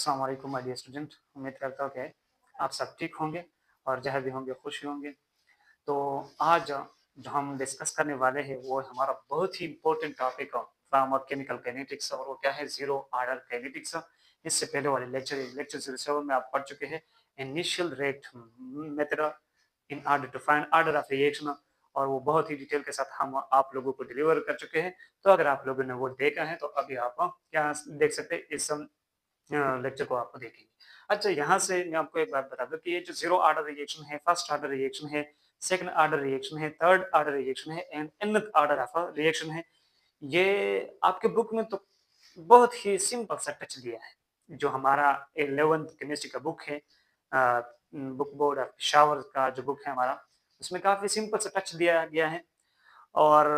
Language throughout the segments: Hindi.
अस्सलाम वालेकुम माय डियर स्टूडेंट। उम्मीद करता हूँ कि आप सब ठीक होंगे और जहाँ भी होंगे खुश होंगे। तो आज जो हम डिस्कस करने वाले हैं वो हमारा बहुत ही important topic from chemical kinetics और वो क्या है ज़ीरो ऑर्डर काइनेटिक्स। इससे पहले वाले लेक्चर 07 में आप पढ़ चुके हैं initial rate method in order to find order of reaction और वो बहुत ही डिटेल के साथ हम आप लोगों को डिलीवर कर चुके हैं। तो अगर आप लोगों ने वो देखा है तो अभी आप क्या देख सकते हैं इस लेक्चर को आपको देखेंगे। अच्छा, यहाँ से मैं आपको एक बात बता दूँ कि ये जो ज़ीरो ऑर्डर रिएक्शन है, फर्स्ट ऑर्डर रिएक्शन है, सेकंड ऑर्डर रिएक्शन है, थर्ड ऑर्डर रिएक्शन है and nth order of a reaction है। ये आपके बुक में तो बहुत ही सिंपल सा टच दिया है। जो हमारा 11th केमिस्ट्री का बुक है, बुक बोर्ड ऑफ पेशावर का जो बुक है हमारा, उसमें काफ़ी सिंपल सा टच दिया गया है। और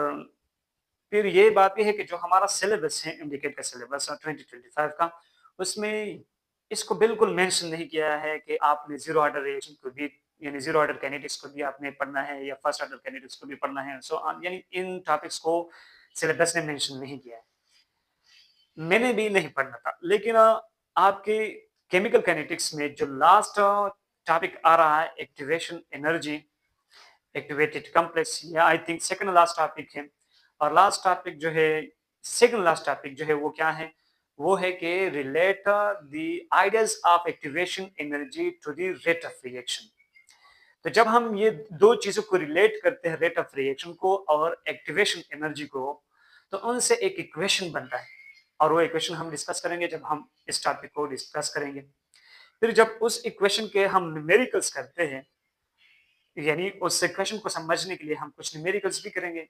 फिर ये बात भी है कि जो हमारा सिलेबस है, इंडिकेट का सिलेबस 2025 का, उसमें इसको बिल्कुल मेंशन नहीं किया है कि आपने ज़ीरो ऑर्डर रिएक्शन को भी यानी ज़ीरो ऑर्डर काइनेटिक्स को भी आपने पढ़ना है या फर्स्ट ऑर्डर काइनेटिक्स को भी पढ़ना है। सो यानी इन टॉपिक्स को सिलेबस ने मेंशन नहीं किया है। मैंने भी नहीं पढ़ना था, लेकिन आपके केमिकल काइनेटिक्स में जो लास्ट टॉपिक आ रहा है एक्टिवेशन एनर्जी, एक्टिवेटेड कॉम्प्लेक्स, या I think second last topic है। और लास्ट टॉपिक जो है, सेकंड लास्ट टॉपिक जो है वो क्या है, वो है कि relate the ideas of activation energy to the rate of reaction. तो जब हम ये दो चीजों को रिलेट करते हैं, रेट ऑफ रिएक्शन को और एक्टिवेशन एनर्जी को, तो उनसे एक इक्वेशन बनता है और वो इक्वेशन हम डिस्कस करेंगे जब हम इस टॉपिक को डिस्कस करेंगे। फिर जब उस इक्वेशन के हम न्यूमेरिकल्स करते हैं, यानी उस इक्वेशन को समझने के लिए हम कुछ न्यूमेरिकल्स भी करेंगे।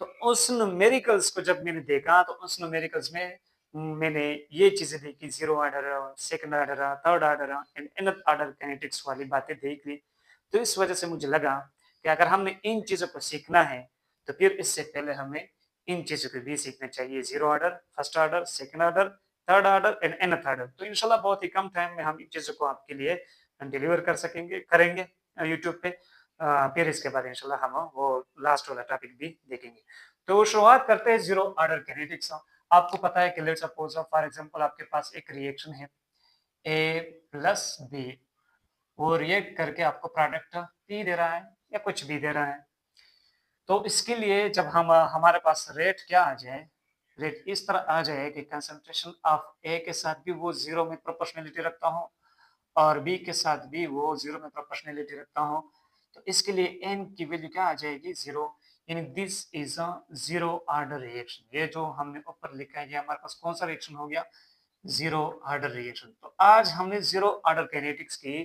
तो उस न्यूमेरिकल्स को जब मैंने देखा तो उस न्यूमेरिकल्स में मैंने ये चीजें देखी, zero order, second order, third order and nth order kinetics वाली बातें देख ली। तो इस वजह से मुझे लगा कि अगर हमने इन चीज़ों को सीखना है, तो फिर इससे पहले हमें इन चीज़ों को भी सीखना चाहिए, zero order, first order, second order, third order and nth order. तो इंशाल्लाह बहुत ही कम टाइम में हम इन चीज़ों को आपके लिए डिलीवर करेंगे यूट्यूब पे। फिर इसके बाद इंशाल्लाह हम वो लास्ट वाला टॉपिक भी देखेंगे। तो शुरुआत करते हैं ज़ीरो ऑर्डर काइनेटिक्स। आपको पता है कि लेट्स सपोज फॉर एग्जांपल आपके पास एक रिएक्शन है ए प्लस बी, वो रिएक्ट करके आपको प्रोडक्ट पी दे रहा है या कुछ भी दे रहा है। तो इसके लिए जब हम हमारे पास रेट क्या आ जाए, रेट इस तरह आ जाए कि कंसंट्रेशन ऑफ ए के साथ भी वो जीरो में प्रोपोर्शनलिटी रखता हो और बी के साथ भी वो जीरो में प्रोपोर्शनलिटी रखता हो, तो इसके लिए एन की वैल्यू क्या आ जाएगी, जीरो। यानी this is a zero order reaction. ये जो हमने ऊपर लिखा है ये हमारे पास कौन सा रिएक्शन हो गया, जीरो ऑर्डर रिएक्शन। तो आज हमने जीरो ऑर्डर काइनेटिक्स की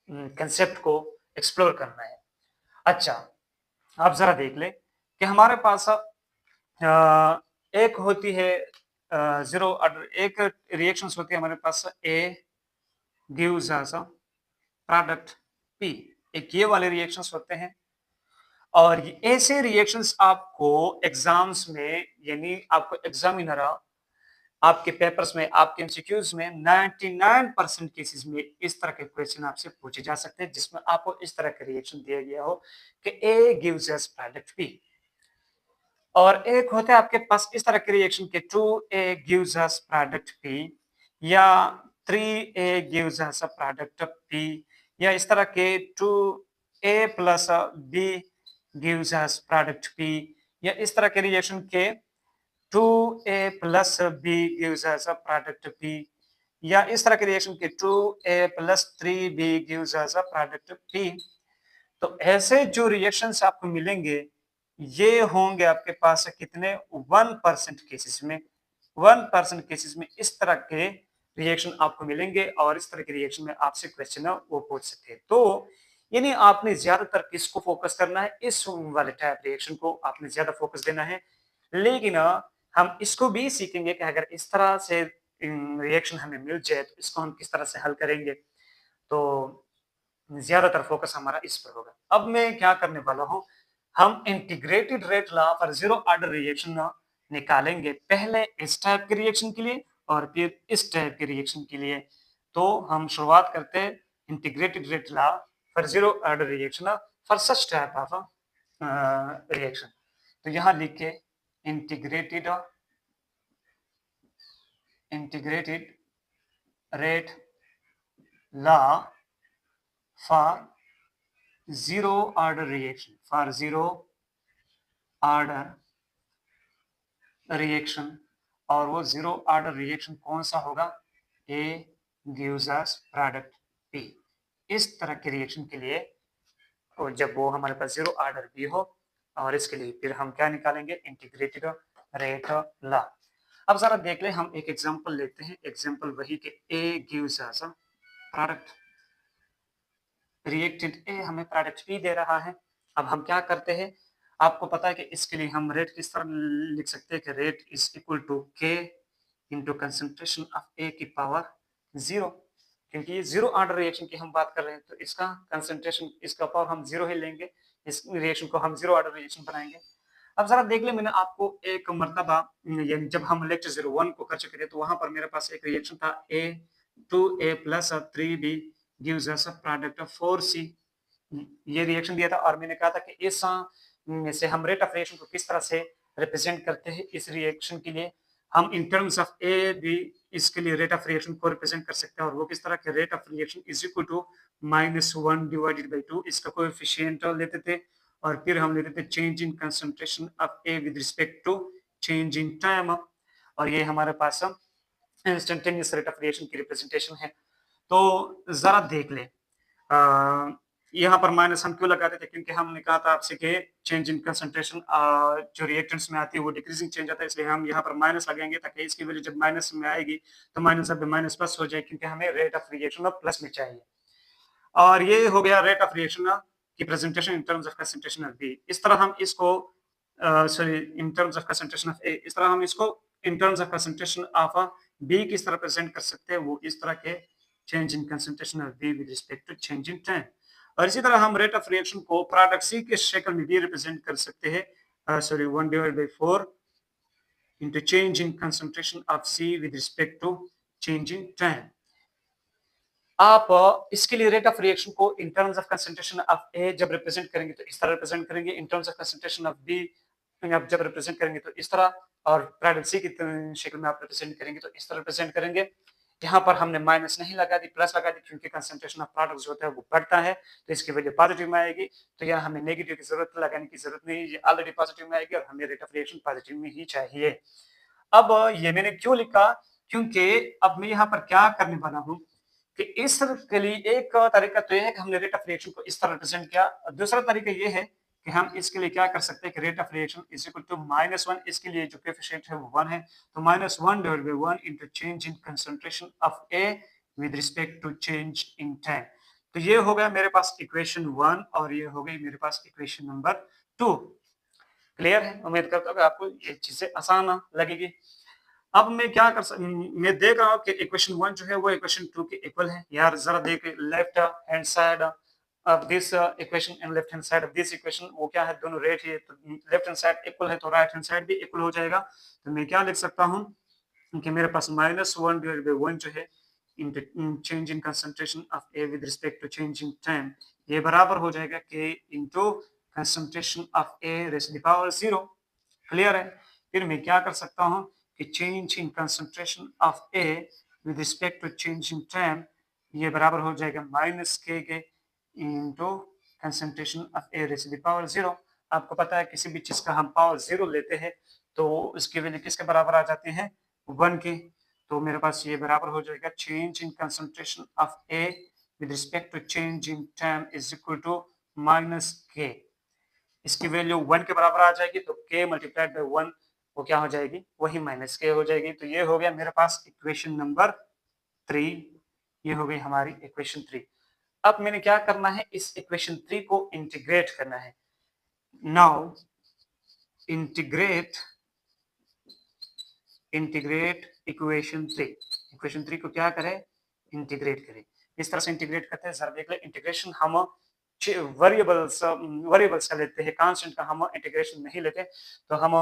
कंसेप्ट को एक्सप्लोर करना है। अच्छा, आप जरा देख ले कि हमारे पास एक होती है जीरो ऑर्डर, एक रिएक्शंस होती है हमारे पास, A gives us a product P. एक ये वाले रिएक्शंस होते हैं और ये ऐसे रिएक्शंस आपको एग्जाम्स में, यानी आपको एग्जामिनर आपके पेपर्स में, आपके एमसीक्यूज में 99% केसेस में इस तरह के क्वेश्चन आपसे पूछे जा सकते हैं जिसमें आपको इस तरह का रिएक्शन दिया गया हो कि ए गिव्स अस प्रोडक्ट पी। और एक होता है आपके पास इस तरह के रिएक्शन के 2a gives us product P या 3a gives us a product P या इस तरह के 2a plus b gives us product P या इस तरह के रिएक्शन के 2a plus b gives us a product P या इस तरह के रिएक्शन के 2a plus 3b gives us a product P। तो ऐसे जो रिएक्शंस आपको मिलेंगे ये होंगे आपके पास कितने, 1% केसेस में, 1% केसेस में इस तरह के रिएक्शन आपको मिलेंगे और इस तरह के रिएक्शन में आपसे क्वेश्चन वो पूछ सकते हैं। तो यानी आपने ज्यादातर किसको फोकस करना है, इस वाले टाइप रिएक्शन को आपने ज्यादा फोकस देना है। लेकिन हम इसको भी सीखेंगे कि अगर इस तरह से रिएक्शन हमें मिल जाए तो इसको हम किस तरह से हल करेंगे। तो ज्यादातर फोकस हमारा इस पर होगा। अब मैं क्या करने वाला हूं, हम integrated rate law for zero order reaction निकालेंगे, पहले इस टाइप के रिएक्शन के लिए और फिर इस टाइप के रिएक्शन के लिए। तो हम शुरुआत करते हैं integrated rate law for zero order reaction for such type of reaction. तो यहां लिख के integrated integrated rate law for zero order reaction, for zero order reaction, और वो जीरो ऑर्डर रिएक्शन कौन सा होगा? A gives us product B। इस तरह के रिएक्शन के लिए और जब वो हमारे पास जीरो ऑर्डर B हो, और इसके लिए फिर हम क्या निकालेंगे? Integrated rate law. अब जरा देख ले, हम एक एग्जांपल लेते हैं। एग्जांपल वही कि A gives us product, reactant A हमें प्रोडक्ट B दे रहा है। अब हम क्या करते हैं? आपको पता है कि इसके लिए हम रेट किस तरह लिख सकते हैं कि rate is equal to K into concentration of A की पावर 0, क्योंकि ये जीरो ऑर्डर रिएक्शन की हम बात कर रहे हैं, तो इसका कंसंट्रेशन, इसका पावर हम 0 ही लेंगे, इस रिएक्शन को हम जीरो ऑर्डर रिएक्शन बनाएंगे। अब जरा देख ले, मैंने आपको एक मर्तबा यानी जब हम लेक्चर 01 को कर चुके थे, तो वहां पर मेरे पास एक रिएक्शन था A2A plus 3B gives us a product of 4C। ये रिएक्शन दिया था, और मैंने कहा था कि इस से हम रेट ऑफ रिएक्शन को किस तरह से रिप्रेजेंट करते हैं। इस रिएक्शन के लिए हम इन टर्म्स ऑफ ए भी इसके लिए रेट ऑफ रिएक्शन को रिप्रेजेंट कर सकते हैं, और वो किस तरह के? Rate of reaction is equal to -1 divided by 2, इसका कोएफिशिएंट लेते थे, और फिर हम लेते थे change in concentration of A with respect to change in time, और ये हमारे पास इंस्टेंटेनियस रेट ऑफ रिएक्शन की रिप्रेजेंटेशन है। तो जरा देख ले, यहाँ पर माइनस हम क्यों लगाते थे? क्योंकि हमने कहा था आपसे कि चेंज इन कंसंट्रेशन जो रिएक्टेंट्स में आती है वो डिक्रीजिंग चेंज आता है, इसलिए हम यहाँ पर माइनस लगाएंगे, ताकि इसकी वैल्यू जब माइनस में आएगी तो माइनस अब माइनस प्लस हो जाए, क्योंकि हमें rate of reaction of plus में चाहिए। और ये हो गया रेट ऑफ रिएक्शन की presentation in terms of concentration of B. इस तरह हम इसको sorry in terms of concentration of A, इस तरह हम इसको in terms of concentration of B किस तरह प्रेजेंट कर सकते हैं? वो इस तरह के change in concentration of B with respect to change in time. और इसी तरह हम रेट ऑफ रिएक्शन को प्रोडक्ट सी के शक्ल में भी रिप्रेजेंट कर सकते हैं, sorry 1 divided by 4 into change in concentration of C with respect to change in time। आप इसके लिए रेट ऑफ रिएक्शन को in terms of concentration of A जब रिप्रेजेंट करेंगे तो इस तरह रिप्रेजेंट करेंगे, in terms of concentration of B आप जब रिप्रेजेंट करेंगे तो इस तरह, और प्रोडक्ट सी की शक्ल में आप रिप्रेजेंट करेंगे तो इस तरह रिप्रेजेंट करेंगे। यहाँ पर हमने माइनस नहीं लगा दी, प्लस लगा दी, क्योंकि कंसंट्रेशन ऑफ प्रोडक्ट जो होता है वो बढ़ता है, तो इसकी वैल्यू पॉजिटिव में आएगी। तो यहाँ हमें नेगेटिव की जरूरत लगाने की जरूरत नहीं, ये ऑलरेडी पॉजिटिव में आएगी, और हमें रेट ऑफ रिएक्शन पॉजिटिव में ही चाहिए। अब ये मैंने क्यों लिखा? क्योंकि अब मैं यहाँ पर क्या करने वाला हूँ कि इस के लिए एक तरीका तो ये है कि हमने रेट ऑफ रिएक्शन को इस तरह रिप्रेजेंट किया। दूसरा तरीका ये है कि हम इसके लिए क्या कर सकते हैं कि rate of reaction is equal to -1, इसके लिए जो कोएफिशिएंट है वो 1 है, तो -1 divided by 1 into change in concentration of A with respect to change in time. तो ये हो गया मेरे पास इक्वेशन 1, और ये हो गई मेरे पास इक्वेशन नंबर 2। क्लियर है? उम्मीद करता हूँ कि आपको ये चीजें आसान लगेगी। अब मैं क्या मैं देख रहा हूँ कि इक्वेशन 1 जो है वो इक्वेशन 2 के इक्वल है। यार जरा देख, left hand side of this equation and left hand side of this equation वो क्या है? दोनों रेट है, तो लेफ्ट हैंड साइड इक्वल है तो राइट हैंड साइड भी इक्वल हो जाएगा। तो मैं क्या लिख सकता हूँ कि मेरे पास -1 डिवाइडेड बाय 1 जो है change in concentration of A with respect to change in time, ये बराबर हो जाएगा k into concentration of A raise to the power 0। Clear है? फिर मैं क्या कर सकता हूँ कि change in concentration of A with respect to change in time, ये बराबर हो जाएगा -k के into concentration of A raise to the power 0। आपको पता है किसी भी चीज का हम पावर 0 लेते हैं तो उसकी वैल्यू किसके बराबर आ जाती है? 1 के। तो मेरे पास ये बराबर हो जाएगा change in concentration of A with respect to change in time is equal to -k। इसकी वैल्यू 1 के बराबर आ जाएगी, तो k मल्टीप्लाइड बाय 1 वो क्या हो जाएगी? वही -k हो जाएगी। तो ये हो गया मेरे पास इक्वेशन नंबर 3, ये हो गई हमारी इक्वेशन 3। अब मैंने क्या करना है? इस इक्वेशन 3 को इंटीग्रेट करना है। Now integrate equation 3। इक्वेशन 3 को क्या करें? इंटीग्रेट करें। इस तरह से इंटीग्रेट करते हैं, जरा देख ले। इंटीग्रेशन हम वेरिएबल्स का लेते हैं, कांस्टेंट का हम इंटीग्रेशन नहीं लेते। तो हम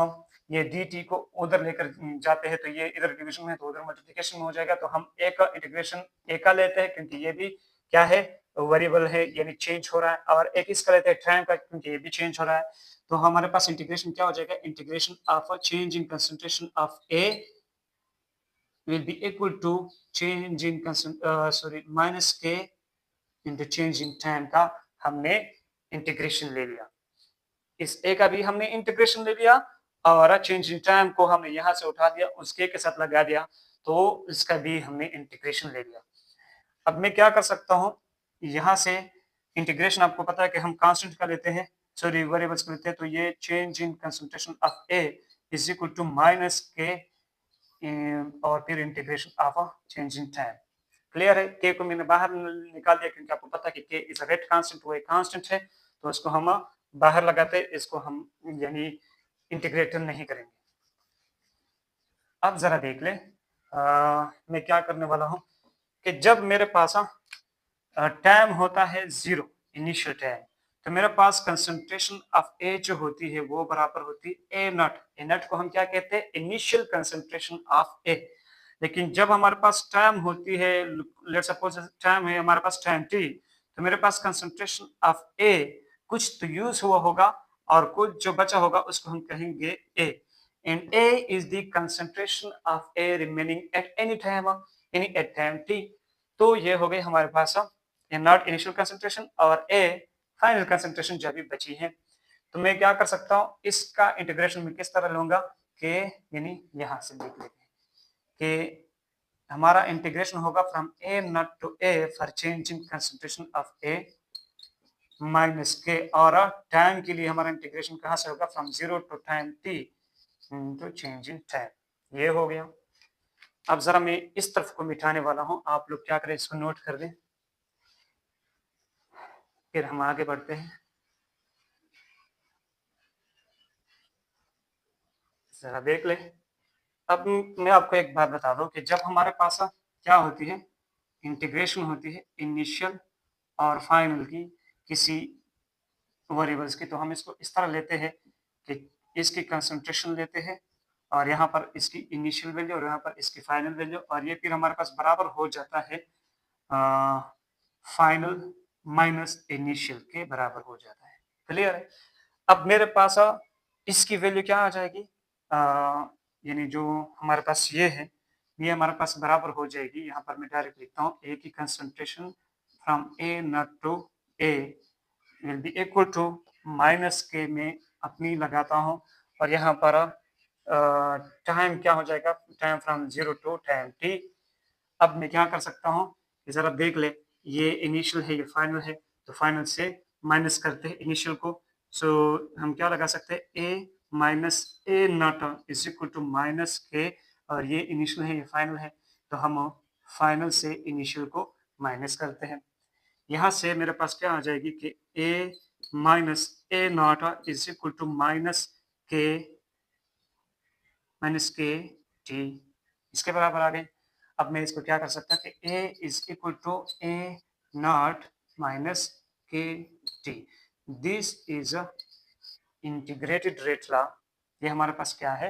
ये dt को उधर लेकर जाते हैं, तो ये इधर डिवीजन में तो उधर मल्टीप्लिकेशन में हो जाएगा। तो हम a का इंटीग्रेशन a का लेते हैं, क्योंकि ये भी क्या है? वेरिएबल है, यानी चेंज हो रहा है। और एक इसका लेते हैं टाइम का, क्योंकि ये भी चेंज हो रहा है। तो हमारे पास इंटीग्रेशन क्या हो जाएगा? Integration of change in concentration of A will be equal to change in minus k into change in time का हमने इंटीग्रेशन ले लिया। इस a का भी हमने इंटीग्रेशन ले लिया और चेंज इन टाइम को हमने यहाँ से उठा दिया, उस k के साथ लगा दिया, तो इसका भी हमने इंटीग्रेशन ले लिया। अब मैं क्या कर सकता हूँ, यहाँ से इंटीग्रेशन आपको पता है कि हम कांस्टेंट का लेते हैं, सॉरी वेरिएबल्स का लेते हैं, तो ये change in concentration of a is equal to minus के और फिर integration of change in time. Clear है? के को मैंने बाहर निकाल दिया क्योंकि आपको पता है कि के इज अ रेट कांस्टेंट, वो एक कांस्टेंट है, तो इसको हम बाहर लगाते, इसको हम यानी इंटीग्रेट नहीं करेंगे। अब जरा देख ले, मैं क्या करने वाला हूं कि जब मेरे पास टाइम होता है 0 इनिशियल टाइम, तो मेरे पास कंसंट्रेशन ऑफ ए जो होती है वो बराबर होती है ए नॉट। ए नॉट को हम क्या कहते हैं? इनिशियल कंसंट्रेशन ऑफ ए। लेकिन जब हमारे पास टाइम होती है, लेट्स सपोज टाइम है हमारे पास टाइम टी, तो मेरे पास कंसंट्रेशन ऑफ ए कुछ तो यूज हुआ होगा और कुछ जो बचा होगा उसको हम कहेंगे A, and A is the concentration of A remaining at any time, यानी एट टाइम टी। तो ये हो गई हमारे पास ए नॉट इनिशियल कंसंट्रेशन और ए फाइनल कंसंट्रेशन जब भी बची है। तो मैं क्या कर सकता हूँ, इसका इंटीग्रेशन में किस तरह लूंगा कि यानी यहां से देख लेते हैं कि हमारा इंटीग्रेशन होगा from A naught to A for change in concentration of A minus के, और टाइम के लिए हमारा इंटीग्रेशन कहां से होगा? From 0 to time t into change in time. ये हो गया। अब जरा मैं इस तरफ को मिटाने वाला हूं, आप लोग क्या करें, इसको नोट कर दें, फिर हम आगे बढ़ते हैं। जरा देख ले। अब मैं आपको एक बात बता दूं कि जब हमारे पास क्या होती है, इंटीग्रेशन होती है इनिशियल और फाइनल की किसी वेरिएबल्स की, तो हम इसको इस तरह लेते हैं कि इसकी कंसंट्रेशन लेते हैं और यहाँ पर इसकी इनिशियल वैल्यू और यहाँ पर इसकी फाइनल वैल्यू, और ये फिर हमारे पास बराबर हो जाता है फाइनल माइनस इनिशियल के बराबर हो जाता है। क्लियर है? अब मेरे पास इसकी वैल्यू क्या आ जाएगी, यानी जो हमारे पास ये है, ये हमारे पास बराबर हो जाएगी, यहाँ पर मैं डायरेक्ट लिखता हूँ ए की concentration from A naught to A will be equal to minus k में अपनी लगाता हूँ, और यहाँ पर टाइम क्या हो जाएगा, time from 0 to time t. अब मैं क्या कर सकता हूँ, जरा देख ले, ये इनिशियल है, ये फाइनल है, तो फाइनल से माइनस करते हैं इनिशियल को, सो हम क्या लगा सकते हैं, A minus A naught is equal to minus के, और ये इनिशियल है, ये फाइनल है, तो हम फाइनल से इनिशियल को माइनस करते हैं। यहाँ से मेरे पास क्या आ जाएगी कि A minus A naught is equal to minus के टी, इसके बराबर आ गए। अब मैं इसको क्या कर सकता कि A is equal to A naught minus के T, this is integrated rate law. ये हमारे पास क्या है,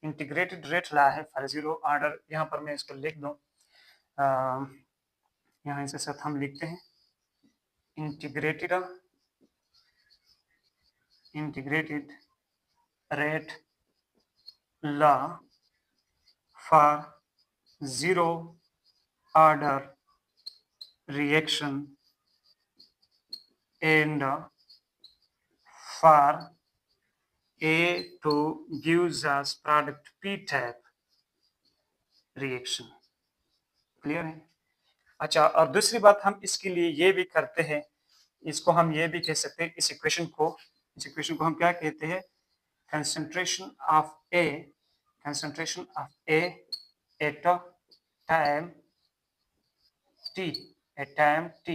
इंटीग्रेटेड रेट लॉ है फॉर जीरो ऑर्डर। यहाँ पर मैं इसको लिख दूँ, यहाँ इसके साथ हम लिखते हैं integrated rate law for zero order reaction and for A2 gives us product P type reaction। Clear है? अच्छा, और दूसरी बात हम इसके लिए ये भी करते हैं, इसको हम ये भी कह सकते हैं, इस इक्वेशन को हम क्या कहते हैं, concentration of A at time t,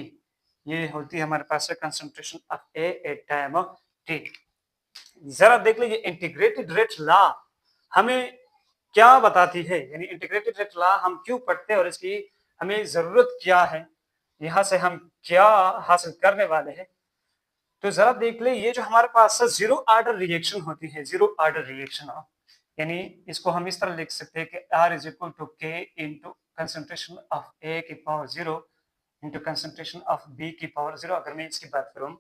ये होती है हमारे पास concentration of A at time T. जरा देख लीजिए इंटीग्रेटेड रेट लॉ हमें क्या बताती है, यानी इंटीग्रेटेड रेट लॉ हम क्यों पढ़ते हैं और इसकी हमें जरूरत क्या है, यहाँ से हम क्या हासिल करने वाले हैं। तो जरा देख ले, ये जो हमारे पास जीरो ऑर्डर रिएक्शन होती है, जीरो ऑर्डर रिएक्शन, यानी इसको हम इस तरह लिख सकते हैं कि R is equal to k into concentration of A की power 0 into concentration of B की पावर 0। अगर मैं इसकी बात करूं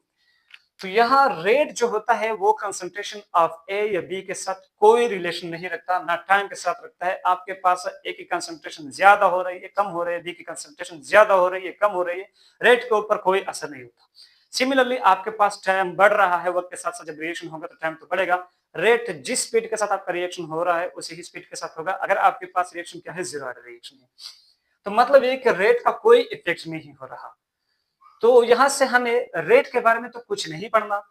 तो यहाँ रेट जो होता है वो कंसंट्रेशन ऑफ ए या बी के साथ कोई रिलेशन नहीं रखता, ना टाइम के साथ रखता है। आपके पास ए की कंसंट्रेशन ज्यादा हो रही है, कम हो रही है, बी की कंसंट्रेशन ज्यादा हो रही है, कम हो रही है, रेट के ऊपर कोई असर नहीं होता। सिमिलरली आपके पास टाइम बढ़ रहा है, वक्त के साथ साथ जब रिएक्शन होगा तो टाइम तो बढ़ेगा। रेट जिस स्पीड के साथ आपका रिएक्शन हो रहा है उसी ही स्पीड के साथ होगा। अगर आपके पास रिएक्शन क्या है, जीरो ऑर्डर रिएक्शन है, तो मतलब ये कि रेट का कोई इफेक्ट नहीं हो रहा। तो यहां से हमें रेट के बारे में तो कुछ नहीं पढ़ना।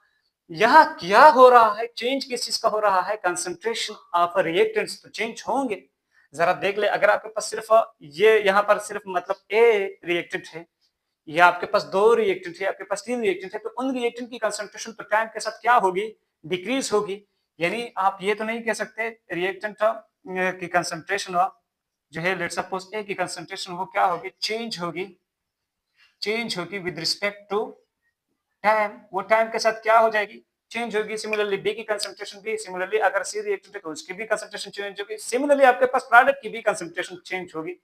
यहाँ क्या हो रहा है, चेंज किस चीज का हो रहा है, कंसंट्रेशन ऑफ रिएक्टेंट्स तो चेंज होंगे। जरा देख ले, अगर आपके पास सिर्फ ये यहाँ पर सिर्फ मतलब ए रिएक्टेंट है, या आपके पास दो रिएक्टेंट है, आपके पास तीन रिएक्टेंट है, तो उन रिएक्टेंट की कंसंट्रेशन तो टाइम के साथ क्या होगी, डिक्रीज होगी। यानी आप ये तो नहीं कह सकते रिएक्टेंट की कंसंट्रेशन जो है, लेट्स सपोज ए की कंसंट्रेशन वो क्या होगी, चेंज होगी विद रिस्पेक्ट टू टाइम। वो टाइम के साथ क्या हो जाएगी, चेंज होगी। सिमिलरली बी की कंसंट्रेशन भी, सिमिलरली अगर सी रिएक्टेंट है तो उसकी भी कंसंट्रेशन चेंज होगी, सिमिलरली आपके पास प्रोडक्ट की भी कंसंट्रेशन चेंज होगी।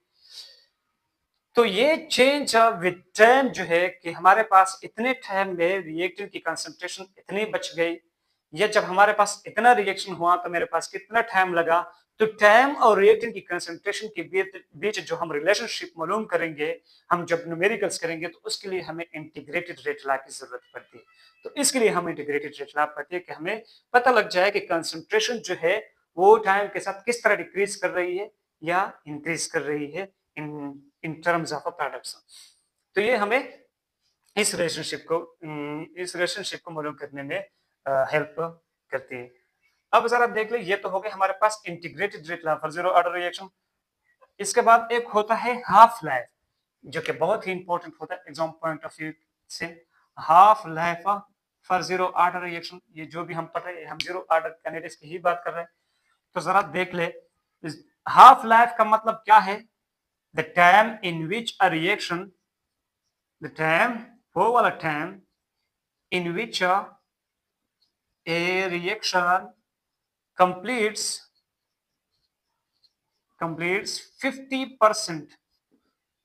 तो ये चेंज विद टाइम जो है कि हमारे पास इतने टाइम में रिएक्टेंट की कंसंट्रेशन इतनी बच गई, या जब हमारे पास इतना रिएक्शन हुआ तो मेरे पास कितना टाइम लगा। तो टाइम और रिएक्टेंट की कंसंट्रेशन के बीच जो हम रिलेशनशिप मालूम करेंगे, हम जब न्यूमेरिकल्स करेंगे, तो उसके लिए हमें इंटीग्रेटेड रेट लॉ की जरूरत पड़ती है। तो इसके लिए हमें इंटीग्रेटेड रेट लॉ पड़ती है कि हमें पता लग जाए कि कंसंट्रेशन जो है वो टाइम के साथ किस तरह डिक्रीज कर रही है या इंक्रीज कर रही है इन टर्म्स ऑफ अ प्रोडक्ट्स। तो ये हमें इस रिलेशनशिप को मालूम करने में हेल्प करती है। अब जरा देख ले, ये तो हो गए हमारे पास integrated rate law for zero order reaction. इसके बाद एक होता है हाफ लाइफ, जो कि बहुत ही इंपॉर्टेंट होता है एग्जाम पॉइंट ऑफ व्यू से। Half life for zero order reaction, ये जो भी हम पढ़ रहे हैं, हम जीरो ऑर्डर कैंडिडेट्स की ही बात कर रहे हैं। तो जरा देख ले, हाफ लाइफ का मतलब क्या है, the time in which a reaction, the time, वो वाला time in which a reaction completes 50%।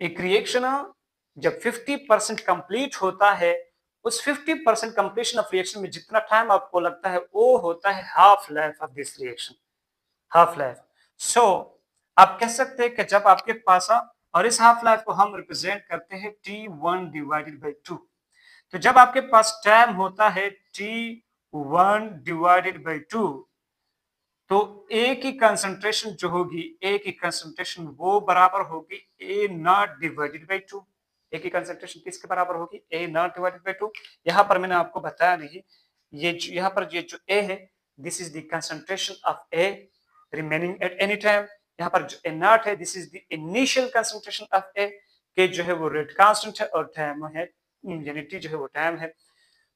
एक रिएक्शन जब 50% कंप्लीट होता है, उस 50% कंप्लीशन ऑफ रिएक्शन में जितना टाइम आपको लगता है वो होता है half life of this reaction, half life. So आप कह सकते हैं कि जब आपके पास और इस हाफ लाइफ को हम रिप्रेजेंट करते हैं T1 डिवाइडेड बाई 2। तो जब आपके पास टाइम होता है T1 डिवाइडेड बाई 2, तो ए की कंसंट्रेशन जो होगी, ए की कंसंट्रेशन वो बराबर होगी ए नॉट डिवाइडेड बाई 2। ए की कंसंट्रेशन किसके बराबर होगी, ए नॉट डिवाइडेड बाई 2। यहाँ पर मैंने आपको बताया नहीं, ये यहाँ पर ये जो ए है, this is the concentration of A remaining at any time. यहाँ पर जो ए नॉट है, this is the initial concentration of A, K जो है वो रेट कांस्टेंट है, और टाइम है यानी टी जो है वो टाइम है।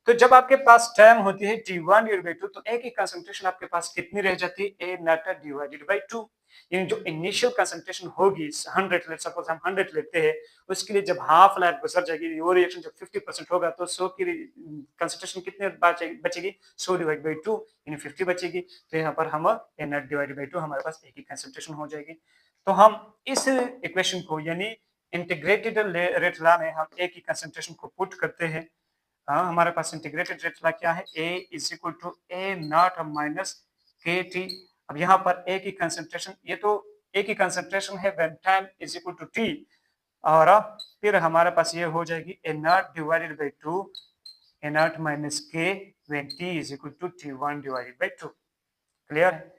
तो जब आपके पास टाइम होती है T1 डिवाइडेड बाई 2, तो ए की कंसंट्रेशन आपके पास कितनी रह जाती है, ए नॉट डिवाइडेड बाई 2। यानी जो इनिशियल कंसंट्रेशन होगी 100, लेट्स सपोज हम 100 लेते हैं, उसके लिए जब हाफ लाइफ गुजर जाएगी, वो रिएक्शन जब 50% होगा, तो 100 की कंसंट्रेशन कितने बचेगी, 100 डिवाइड बाई 2 यानी 50 बचेगी। तो यहाँ पर हम ए नॉट डिवाइडेड बाई 2 हमारे पास ए की कंसंट्रेशन हो जाएगी। तो हम इस इक्वेशन को यानी इंटीग्रेटेड रेट लॉ में हम ए की कंसंट्रेशन को पुट करते हैं। हमारे पास इंटीग्रेटेड रेट लॉ क्या है, A is equal to A naught minus के टी। अब यहाँ पर A की कंसंट्रेशन, ये तो A की कंसंट्रेशन है when time is equal to T, और फिर हमारे पास ये हो जाएगी A naught divided by 2 A naught minus K when T is equal to T1 divided by 2। Clear है?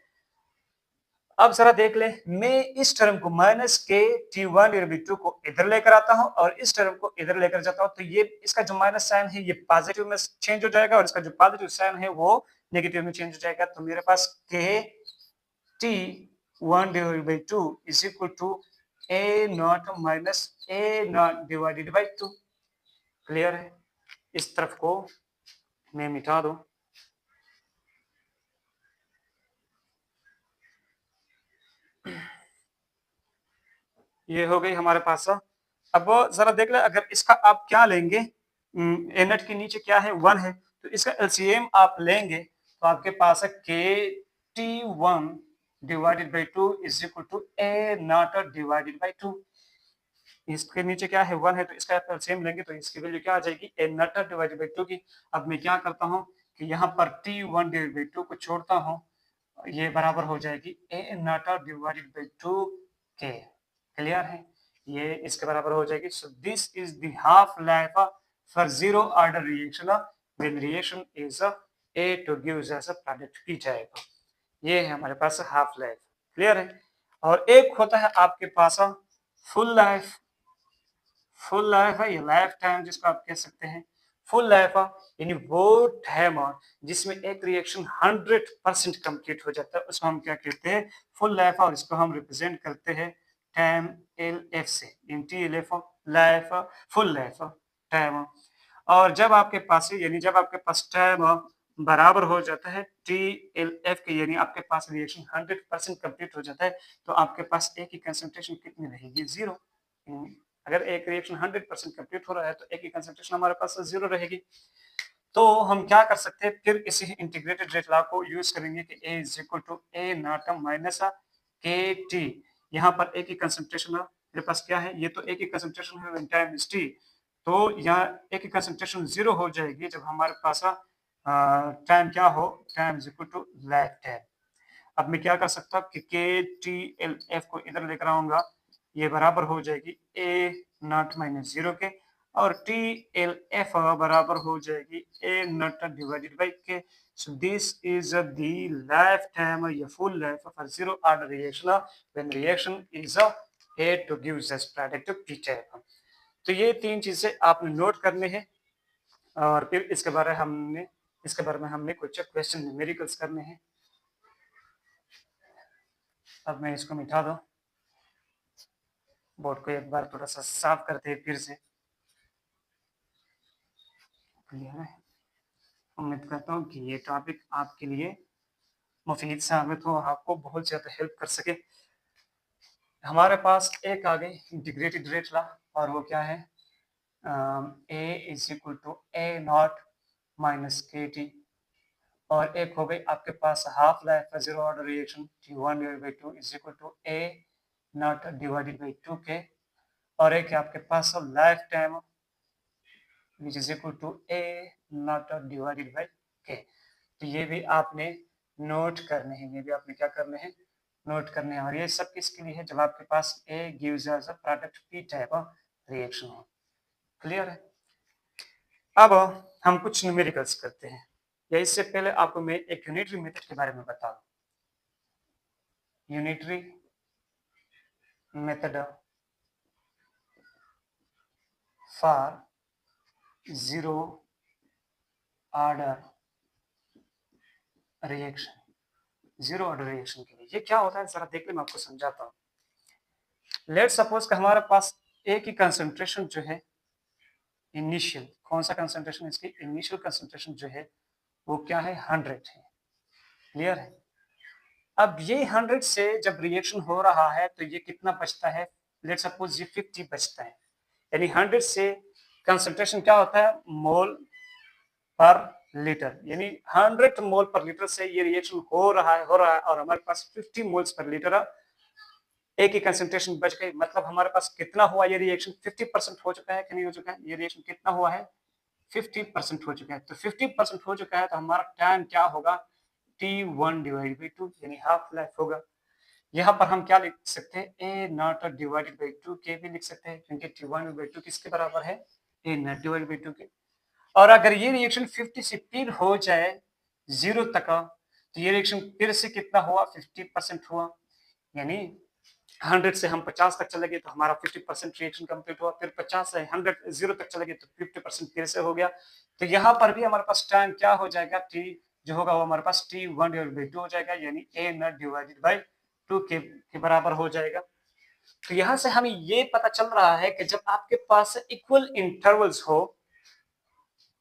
अब जरा देख ले, मैं इस टर्म को माइनस के T1 डिवाइडेड बाई 2 को इधर लेकर आता हूं और इस टर्म को इधर लेकर जाता हूं, तो ये इसका जो माइनस साइन है ये पॉजिटिव में चेंज हो जाएगा, और इसका जो पॉजिटिव साइन है वो नेगेटिव में चेंज हो जाएगा। तो मेरे पास k T1 divided by 2 is equal to A naught minus A naught divided by 2। Clear है? इस तरफ को मैं मिटा दूं। ये हो गई हमारे पास। अब जरा देख ले, अगर इसका आप क्या लेंगे, ए नट के नीचे क्या है, 1 है, तो इसका एलसीएम आप लेंगे तो आपके पास है k T1 divided by 2 is equal to A naught divided by 2। इसके नीचे क्या है 1 है तो इसका एलसीएम लेंगे तो इसकी वैल्यू क्या आ जाएगी ए नॉट डिवाइडेड बाई 2 की। अब मैं क्या करता हूँ कि यहाँ पर t1 डिवाइडेड बाई 2 को छोड़ता हूँ, ये बराबर हो जाएगी ए नॉट डिवाइडेड बाई 2 के। क्लियर है, ये इसके बराबर हो जाएगी। सो this is the half life for zero order reaction when reaction is A two gives us a product P type. ये है हमारे पास हाफ लाइफ। क्लियर है, और एक होता है आपके पास फुल लाइफ। फुल लाइफ है, ये लाइफ टाइम जिसको आप कह सकते हैं। फुल लाइफ यानी वो टाइम जिसमें एक रिएक्शन 100% कंप्लीट हो जाता है, उसको हम क्या कहते हैं, फुल लाइफ। और इसको हम रिप्रेजेंट करते हैं टाइम एल एफ से, T L F life, full life time. और जब आपके पास यानी जब आपके पास टाइम बराबर हो जाता है टी एल एफ के, यानी आपके पास रिएक्शन 100% कंप्लीट हो जाता है, तो आपके पास एक की कंसंट्रेशन कितनी रहेगी, 0। अगर एक रिएक्शन 100% कंप्लीट हो रहा है तो एक की कंसंट्रेशन हमारे पास 0 रहेगी। तो हम क्या कर सकते हैं, फिर इसी इंटीग्रेटेड रेट लॉ को यूज करेंगे कि A is equal to A naught minus के टी। यहाँ पर ए की कंसंट्रेशन मेरे पास क्या है, ये तो ए की कंसंट्रेशन है व्हेन टाइम इज टी, तो यहाँ ए की कंसंट्रेशन 0 हो जाएगी जब हमारे पास टाइम क्या हो, time is equal to lifetime. अब मैं क्या कर सकता हूँ कि के टी एल एफ को इधर लेकर आऊंगा, ये बराबर हो जाएगी ए नॉट माइनस 0 के, और टी एल एफ बराबर हो जाएगी A naught divided by K. So this is the life time या full life of zero order reaction when reaction is A two gives us product P type. तो ये तीन चीजें आपने नोट करने हैं, और फिर इसके बारे में हमने कुछ क्वेश्चन न्यूमेरिकल्स करने हैं। अब मैं इसको मिटा दूं, बोर्ड को एक बार थोड़ा सा साफ करते हैं फिर से। क्लियर है, उम्मीद करता हूँ कि ये टॉपिक आपके लिए मुफीद साबित हो, आपको बहुत ज़्यादा हेल्प कर सके। हमारे पास एक आ गई इंटीग्रेटेड रेट लॉ, और वो क्या है, A is equal to A naught minus के टी, और एक हो गई आपके पास हाफ लाइफ का zero order reaction T1 divided by 2 is equal to A naught divided by 2 K, और एक है आपके पास life time which is equal to a not divided by k। तो ये भी आपने नोट करने हैं, ये भी आपने क्या करने हैं, नोट करने हैं। और ये सब किसके लिए है, जब आपके पास a gives us a product p type of reaction हो। क्लियर है, अब हम कुछ न्यूमेरिकल्स करते हैं, या इससे पहले आपको मैं एक यूनिटरी मेथड के बारे में बता दूं। Unitary method for zero order reaction, zero order reaction के लिए ये क्या होता है जरा देख ले, मैं आपको समझाता हूँ। लेट सपोज कि हमारे पास ए की कंसंट्रेशन जो है इनिशियल, कौन सा कंसंट्रेशन, इसकी इनिशियल कंसंट्रेशन जो है वो क्या है, 100 है। क्लियर है, अब ये 100 से जब रिएक्शन हो रहा है तो ये कितना बचता है, लेट सपोज ये 50 बचता है। यानी 100 से कंसंट्रेशन क्या होता है, मोल पर लीटर, यानी 100 मोल पर लीटर से ये रिएक्शन हो रहा है और हमारे पास 50 मोल्स पर लीटर ए की कंसंट्रेशन बच गई। मतलब हमारे पास कितना हुआ, ये रिएक्शन 50% हो चुका है कि नहीं हो चुका है, ये रिएक्शन कितना हुआ है, 50% हो चुका है। तो 50% हो चुका है तो हमारा टाइम क्या होगा, T1 डिवाइड बाई 2 यानी हाफ लाइफ होगा। यहाँ पर हम क्या लिख सकते हैं, ए नॉट डिवाइडेड बाई 2 के भी लिख सकते हैं, क्योंकि T1 बाई 2 किसके बराबर है, A naught divided by 2 K. और अगर ये रिएक्शन 50 से फिर हो जाए 0 तक, तो ये रिएक्शन फिर से कितना हुआ, 50% हुआ। यानी 100 से हम 50 तक चले गए तो हमारा 50% रिएक्शन कंप्लीट हुआ, फिर 50 से 100 0 तक चले गए तो 50% फिर से हो गया। तो यहाँ पर भी हमारे पास टाइम क्या हो जाएगा, टी जो होगा वो हमारे पास T1 डिवाइडेड बाई 2 हो जाएगा, यानी ए नॉट डिवाइडेड बाई 2 के बराबर हो जाएगा। तो यहाँ से हमें ये पता चल रहा है कि जब आपके पास इक्वल इंटरवल्स हो,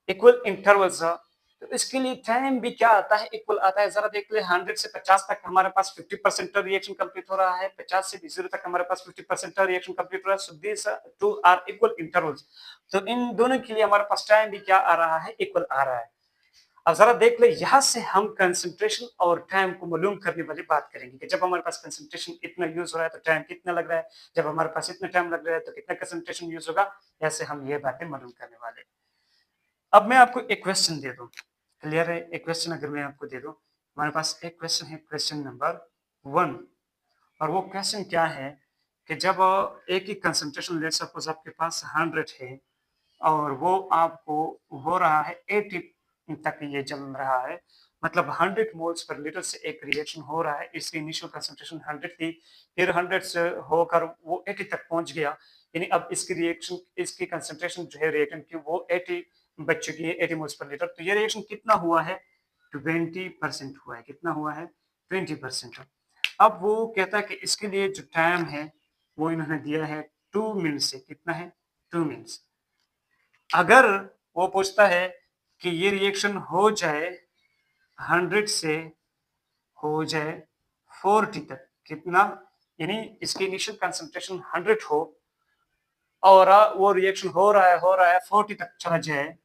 इक्वल इंटरवल्स तो इसके लिए टाइम भी क्या आता है, इक्वल आता है। जरा देख ले, 100 से 50 तक हमारे पास 50% रिएक्शन कंप्लीट हो रहा है, 50 से 0 तक हमारे पास 50% रिएक्शन कंप्लीट हो रहा है। So this two are equal intervals. तो इन दोनों के लिए हमारे पास टाइम भी क्या आ रहा है, इक्वल आ रहा है। अब जरा देख ले, यहाँ से हम कंसंट्रेशन और टाइम को मालूम करने वाली बात करेंगे कि जब हमारे पास कंसंट्रेशन इतना यूज हो रहा है तो टाइम कितना लग रहा है, जब हमारे पास इतना टाइम लग रहा है तो कितना कंसंट्रेशन यूज होगा। ऐसे हम ये बातें मालूम करने वाले हैं। अब मैं आपको एक क्वेश्चन दे दूं, क्लियर है? एक क्वेश्चन अगर मैं आपको दे दूं, हमारे पास एक क्वेश्चन है, क्वेश्चन नंबर 1। और वो क्वेश्चन क्या है कि जब एक ही कंसंट्रेशन, लेट्स सपोज आपके पास 100 है और वो आपको हो रहा है 80 तक ये चल रहा है, मतलब 100 मोल्स पर लीटर से एक रिएक्शन हो रहा है। इसकी इनिशियल कंसंट्रेशन 100 थी, फिर 100 से होकर वो 80 तक पहुंच गया, यानी अब इसकी रिएक्शन, इसकी कंसंट्रेशन जो है रिएक्टेंट की वो 80 बच चुकी है, 80 मोल्स पर लीटर। तो ये रिएक्शन कितना हुआ है? 20% हुआ है। कितना हुआ है? 20%। अब वो कहता है कि इसके लिए जो टाइम है वो इन्होंने दिया है 2 मिनट से। कितना है? 2 मिनट्स। अगर वो पूछता है कि ये रिएक्शन हो जाए 100 से हो जाए 40 तक, कितना, यानी इसकी इनिशियल कंसंट्रेशन 100 हो और वो रिएक्शन हो रहा है 40 तक चला जाए,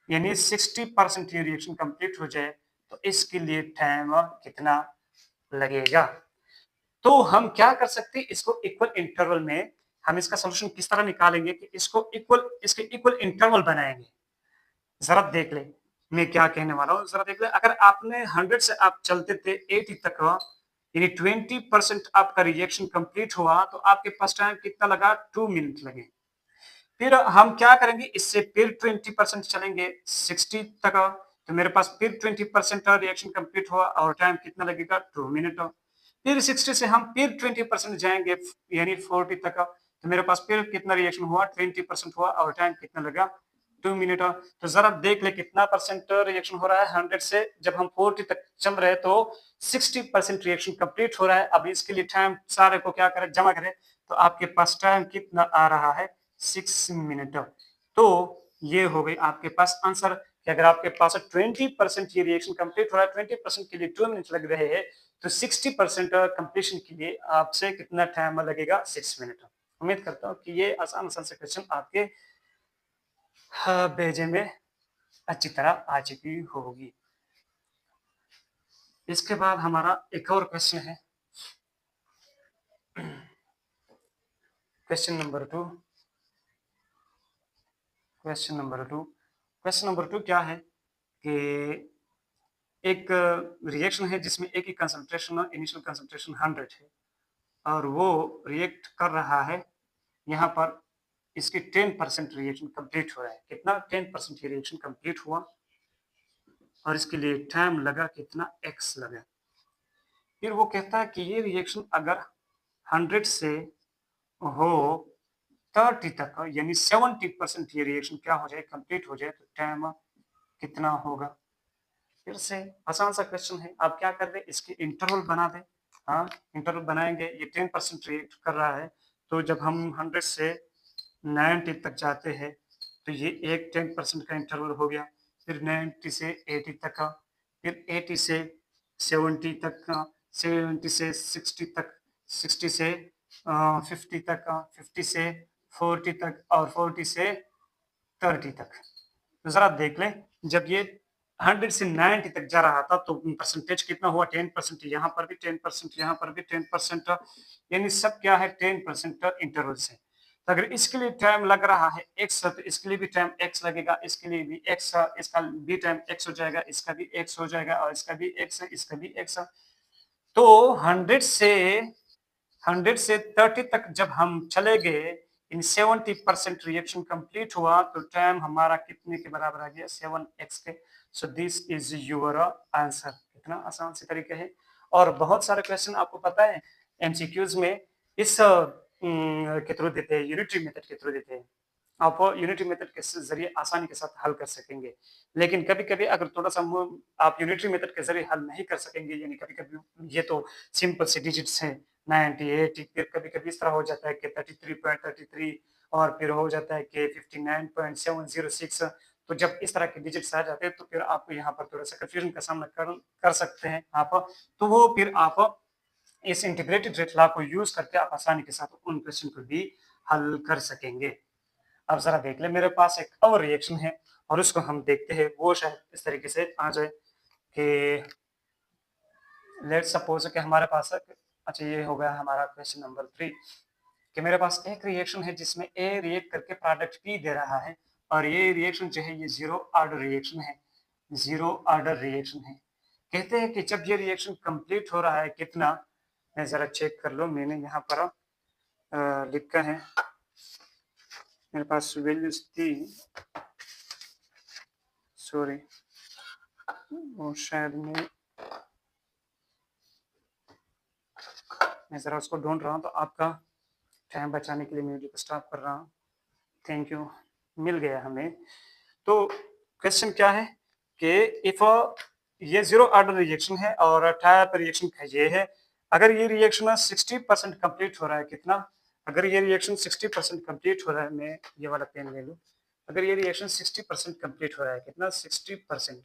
यानी 60% ये रिएक्शन कंप्लीट हो जाए, तो इसके लिए टाइम कितना लगेगा? तो हम क्या कर सकते हैं, इसको इक्वल इंटरवल में हम इसका सॉल्यूशन किस तरह निकालेंगे कि इसको इक्वल, इसके इक्वल इंटरवल बनाएंगे। जरा देख ले मैं क्या कहने वाला हूँ, जरा देख ले। अगर आपने 100 से आप चलते थे 80 तक, यानी 20% आपका रिएक्शन कंप्लीट हुआ, तो आपके पास टाइम कितना लगा? 2 मिनट लगे। फिर हम क्या करेंगे, इससे फिर 20% चलेंगे 60 तक, तो मेरे पास फिर 20% रिएक्शन कंप्लीट हुआ और टाइम कितना लगेगा? 2 मिनट। फिर 60 से हम फिर 20% जाएंगे, यानी 40 तक, तो मेरे पास फिर कितना रिएक्शन हुआ? 20% हुआ और टाइम कितना लगा? 2 मिनट। तो जरा देख ले कितना परसेंट रिएक्शन हो रहा है 100 से, जब हम 40 तक चल रहे हैं तो 60% रिएक्शन कंप्लीट हो रहा है। अब इसके लिए टाइम सारे को क्या करें? जमा करें, तो आपके पास टाइम कितना आ रहा है? 6 मिनट। तो ये हो गई आपके पास आंसर कि अगर आपके पास 20% ये रिएक्शन कंप्लीट हो रहा है, 20% के लिए 2 मिनट लग रहे हैं, तो 60% कंप्लीशन के लिए आपसे कितना टाइम लगेगा? 6 मिनट। उम्मीद करता हूँ कि ये आसान आसान से क्वेश्चन आपके भेजे में अच्छी तरह आ चुकी होगी। इसके बाद हमारा एक और क्वेश्चन है, question number 2। Question number 2, question number 2 क्या है कि एक रिएक्शन है जिसमें एक ही कंसंट्रेशन, इनिशियल कंसंट्रेशन 100 है और वो रिएक्ट कर रहा है, यहाँ पर इसकी 10% रिएक्शन कंप्लीट हो रहा है। कितना? 10% ये रिएक्शन कंप्लीट हुआ और इसके लिए टाइम लगा कितना? x लगा। फिर वो कहता है कि ये रिएक्शन अगर 100 से हो 30 तक, यानी 70% ये रिएक्शन क्या हो जाए? कंप्लीट हो जाए, तो टाइम कितना होगा? फिर से आसान सा क्वेश्चन है। आप क्या कर दे, इसके इंटरवल बना दे। हाँ, इंटरवल बनाएंगे। ये 10% रिएक्ट कर रहा है, तो जब हम 100 से 90 तक जाते हैं तो ये एक 10% का इंटरवल हो गया। फिर 90 से 80 तक का, फिर 80 से 70 तक का, 70 से 60 तक, 60 से 50 तक का, 50 से 40 तक और 40 से 30 तक। तो जरा देख लें, जब ये 100 से 90 तक जा रहा था तो परसेंटेज कितना हुआ? 10%। यहाँ पर भी 10%, यहाँ पर भी 10%, यानी सब क्या है? 10% इंटरवल से। तो अगर इसके लिए टाइम लग रहा है x, तो इसके लिए भी टाइम x लगेगा, इसके लिए भी x, इसका भी टाइम x हो जाएगा, इसका भी x हो जाएगा और इसका भी x है, इसका भी x है। तो 100 से 30 तक जब हम चले गए, इन 70% रिएक्शन कंप्लीट हुआ, तो टाइम हमारा कितने के बराबर आ गया? 7x के। So this is your answer. कितना आसान से तरीके है। और बहुत सारे क्वेश्चन आपको पता है एमसीक्यूज में इस के थ्रू देते हैं, यूनिटरी मेथड के थ्रू देते हैं। आप यूनिटरी मेथड के जरिए आसानी के साथ हल कर सकेंगे। लेकिन कभी कभी अगर थोड़ा सा आप यूनिटरी मेथड के जरिए हल नहीं कर सकेंगे, यानी कभी कभी ये तो सिंपल से डिजिट्स हैं 90 80, फिर कभी कभी इस तरह हो जाता है कि 33.33 और फिर हो जाता है कि 59.706। तो जब इस तरह के डिजिट्स आ जाते हैं तो फिर आपको यहाँ पर थोड़ा सा कंफ्यूजन का सामना कर सकते हैं आप। तो वो फिर आप इस इंटीग्रेटेड रेट लॉ को यूज करके आप आसानी के साथ उन क्वेश्चन को भी हल कर सकेंगे। अब जरा देख ले, मेरे पास एक और रिएक्शन है और उसको हम देखते हैं, वो शायद इस तरीके से आ जाए कि लेट्स सपोज कि हमारे पास अच्छा ये हो गया हमारा क्वेश्चन नंबर 3 कि मेरे पास एक रिएक्शन है जिसमें ए रिएक्ट करके प्रोडक्ट पी दे रहा है और ये रिएक्शन जो है ये जीरो ऑर्डर रिएक्शन है, जीरो ऑर्डर रिएक्शन है। कहते हैं कि जब ये रिएक्शन कंप्लीट हो रहा है कितना, मैं जरा चेक कर लो, मैंने यहाँ पर लिखा है, मेरे पास वैल्यूज थी, सॉरी वो शायद मैं जरा उसको ढूंढ रहा हूँ, तो आपका टाइम बचाने के लिए मैं वीडियो को स्टॉप कर रहा हूँ। थैंक यू, मिल गया हमें। तो क्वेश्चन क्या है कि इफ ये जीरो ऑर्डर रिएक्शन है और टाइप रिएक्शन का ये है, अगर ये रिएक्शन 60% कंप्लीट हो रहा है कितना, अगर ये रिएक्शन 60% कंप्लीट हो रहा है, मैं ये वाला पेन ले लूँ, अगर ये रिएक्शन 60% कंप्लीट हो रहा है कितना, 60%,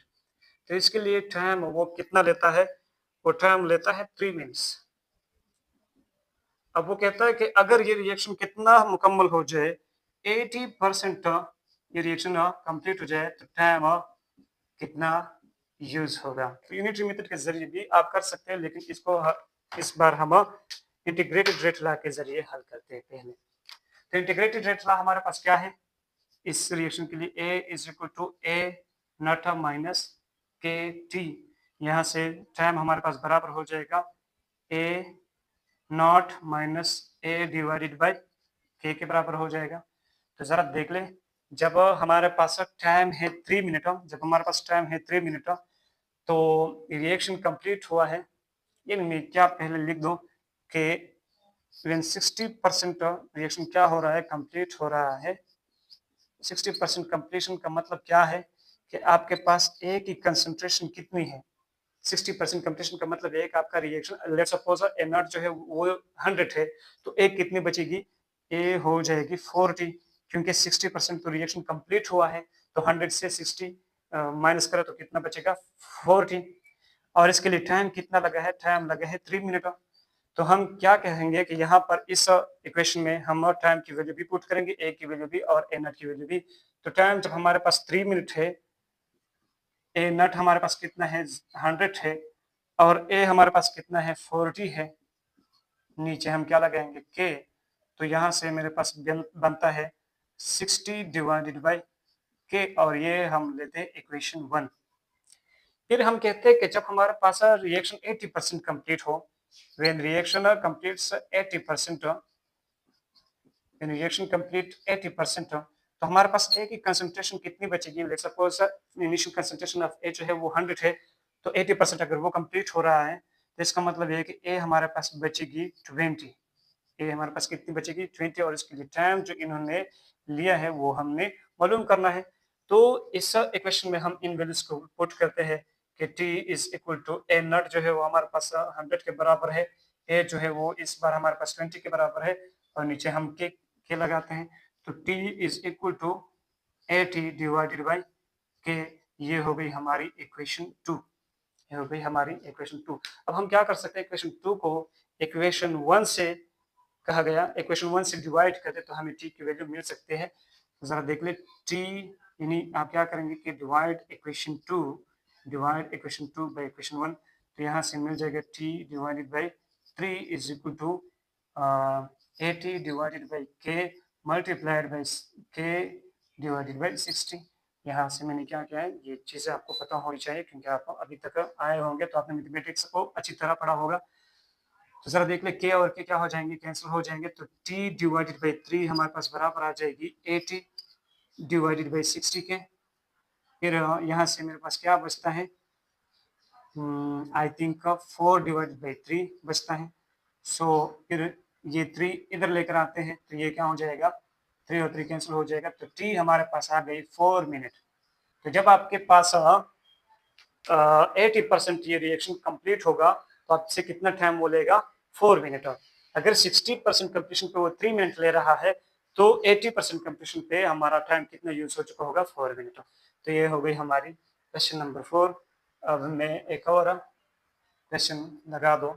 तो इसके लिए टाइम वो कितना लेता है, वो टाइम लेता है 3 मिनट्स। अब वो कहता है कि अगर ये रिएक्शन कितना मुकम्मल हो जाए, 80% ये रिएक्शन कंप्लीट हो जाए, तो टाइम कितना यूज होगा। तो यूनिटरी मेथड के जरिए भी आप कर सकते हैं, लेकिन इसको इस बार हम इंटीग्रेटेड रेट लॉ के जरिए हल करते हैं पहले। तो इंटीग्रेटेड रेट लॉ हमारे पास क्या है इस रिएक्शन के लिए, A is equal to A naught minus के टी, यहाँ से टाइम हमारे पास बराबर हो जाएगा A naught minus A divided by K बराबर हो जाएगा। तो जरा देख ले, जब हमारे पास टाइम है 3 मिनट, जब हमारे पास टाइम है 3 मिनट, तो रिएक्शन कंप्लीट हुआ है, इनमें क्या पहले लिख दो कि 60% रिएक्शन क्या हो रहा है, कंप्लीट हो रहा है। 60% कंप्लीशन का मतलब क्या है कि आपके पास ए की कंसंट्रेशन कितनी है। 60% कंप्लीशन का मतलब एक आपका reaction, let's suppose A naught जो है वो 100 है, तो एक कितनी बचेगी, ए हो जाएगी 40, क्योंकि 60% तो रिएक्शन कंप्लीट हुआ है, तो 100 से 60 माइनस करें तो कितना बचेगा 40, और इसके लिए टाइम कितना लगा है, टाइम लगा है 3 मिनट। तो हम क्या कहेंगे कि यहाँ पर इस इक्वेशन में हम टाइम की वैल्यू भी पुट करेंगे, ए की वैल्यू भी और ए नॉट की वैल्यू भी। तो टाइम जब हमारे पास 3 मिनट है, ए नॉट हमारे पास कितना है 100 है, और ए हमारे पास कितना है 40 है, नीचे हम क्या लगाएंगे के, तो यहाँ से मेरे पास बनता है 60 डिवाइडेड बाई के, और ये हम लेते हैं इक्वेशन 1। फिर हम कहते हैं कि जब हमारे पास रिएक्शन 80% कंप्लीट हो, when reaction completes 80%, when reaction complete 80%, तो हमारे पास ए की कंसंट्रेशन कितनी बचेगी, let's suppose initial concentration of A जो है वो 100 है, तो 80% अगर वो कंप्लीट हो रहा है, तो इसका मतलब ये है कि ए हमारे पास बचेगी 20, ए हमारे पास कितनी बचेगी 20, और इसके लिए टाइम जो इन्होंने लिया है वो हमने मालूम करना है। तो इस इक्वेशन में हम इन वैल्यूज को पुट करते हैं कि t is equal to A naught जो है वो हमारे पास 100 के बराबर है, ए जो है वो इस बार हमारे पास 20 के बराबर है, और नीचे हम के लगाते हैं, तो t is equal to A t divided by k, ये हो गई हमारी इक्वेशन 2, ये हो गई हमारी इक्वेशन 2। अब हम क्या कर सकते हैं, इक्वेशन 2 को इक्वेशन 1 से कहा गया, इक्वेशन 1 से डिवाइड करते तो हमें t की वैल्यू मिल सकते हैं। जरा देख ले, t यानी आप क्या करेंगे कि डिवाइड इक्वेशन 2 बाई इक्वेशन 1, तो यहाँ से मिल जाएगा t divided by 3 is equal to 80 divided by k multiplied by k divided by 60। यहाँ से मैंने क्या किया है, ये चीज़ें आपको पता होनी चाहिए, क्योंकि आप अभी तक आए होंगे तो आपने मैथमेटिक्स को अच्छी तरह पढ़ा होगा। तो जरा देख ले, के और के क्या हो जाएंगे, कैंसिल हो जाएंगे, तो t डिवाइडेड बाई 3 हमारे पास बराबर आ जाएगी 80 डिवाइडेड बाई 60 के। फिर यहाँ से मेरे पास क्या बचता है, आई थिंक 4 डिवाइडेड बाई 3 बचता है। सो फिर ये 3 इधर लेकर आते हैं, तो ये क्या हो जाएगा, 3 और 3 कैंसिल हो जाएगा, तो t हमारे पास आ गई 4 मिनट। तो जब आपके पास 80% ये रिएक्शन कंप्लीट होगा, तो आपसे कितना टाइम वो लेगा, 4 मिनट। अगर 60% कंप्लीशन पे वो 3 मिनट ले रहा है, तो 80% कंप्लीशन पे हमारा टाइम कितना यूज हो चुका होगा, 4 मिनट। तो ये हो गई हमारी क्वेश्चन नंबर 4। अब मैं एक और क्वेश्चन लगा दो।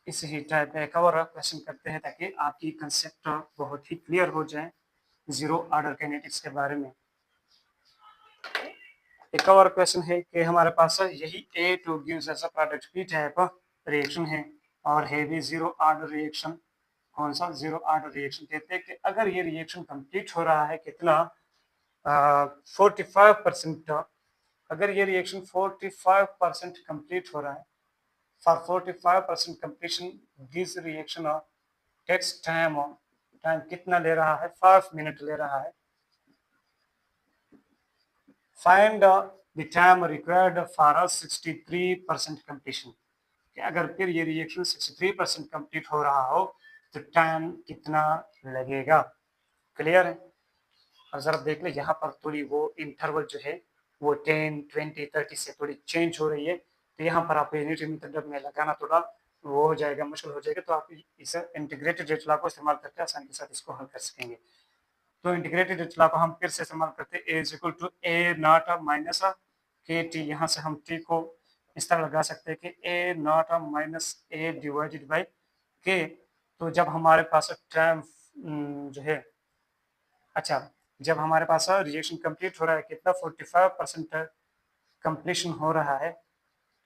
इसी टाइप का एक और क्वेश्चन करते हैं ताकि आपकी कंसेप्ट बहुत ही क्लियर हो जाए जीरो ऑर्डर काइनेटिक्स के बारे में। एक और क्वेश्चन है कि हमारे पास यही A2 gives as a product P type reaction है और है भी जीरो ऑर्डर रिएक्शन। कौन सा? Zero order reaction. कहते हैं कि अगर ये रिएक्शन कंप्लीट हो रहा है कितना 45%, अगर ये रिएक्शन 45% कंप्लीट हो रहा है, for 45% completion this reaction takes time कितना ले रहा है? 5 मिनट ले रहा है। find the time required for a 63% completion, कि अगर फिर ये रिएक्शन 63% कंप्लीट हो रहा हो तो टाइम कितना लगेगा? क्लियर है? और जरा देख ले यहाँ पर थोड़ी वो इंटरवल जो है वो 10, 20, 30 से थोड़ी चेंज हो रही है, तो यहाँ पर आप यूनिट मेथड में लगाना थोड़ा वो हो जाएगा, मुश्किल हो जाएगा। तो आप इस इंटीग्रेटेड डेटा लॉ को इस्तेमाल करके आसानी के साथ इसको हल कर सकेंगे। तो इंटीग्रेटेड डेटा लॉ को हम फिर से इस्तेमाल करते हैं, A is equal to A naught minus के टी। यहाँ से हम टी को इस तरह लगा सकते हैं कि A naught minus A divided by के। तो जब हमारे पास टाइम जो है, अच्छा, जब हमारे पास रिएक्शन कंप्लीट हो रहा है कितना 45% कंप्लीशन हो रहा है,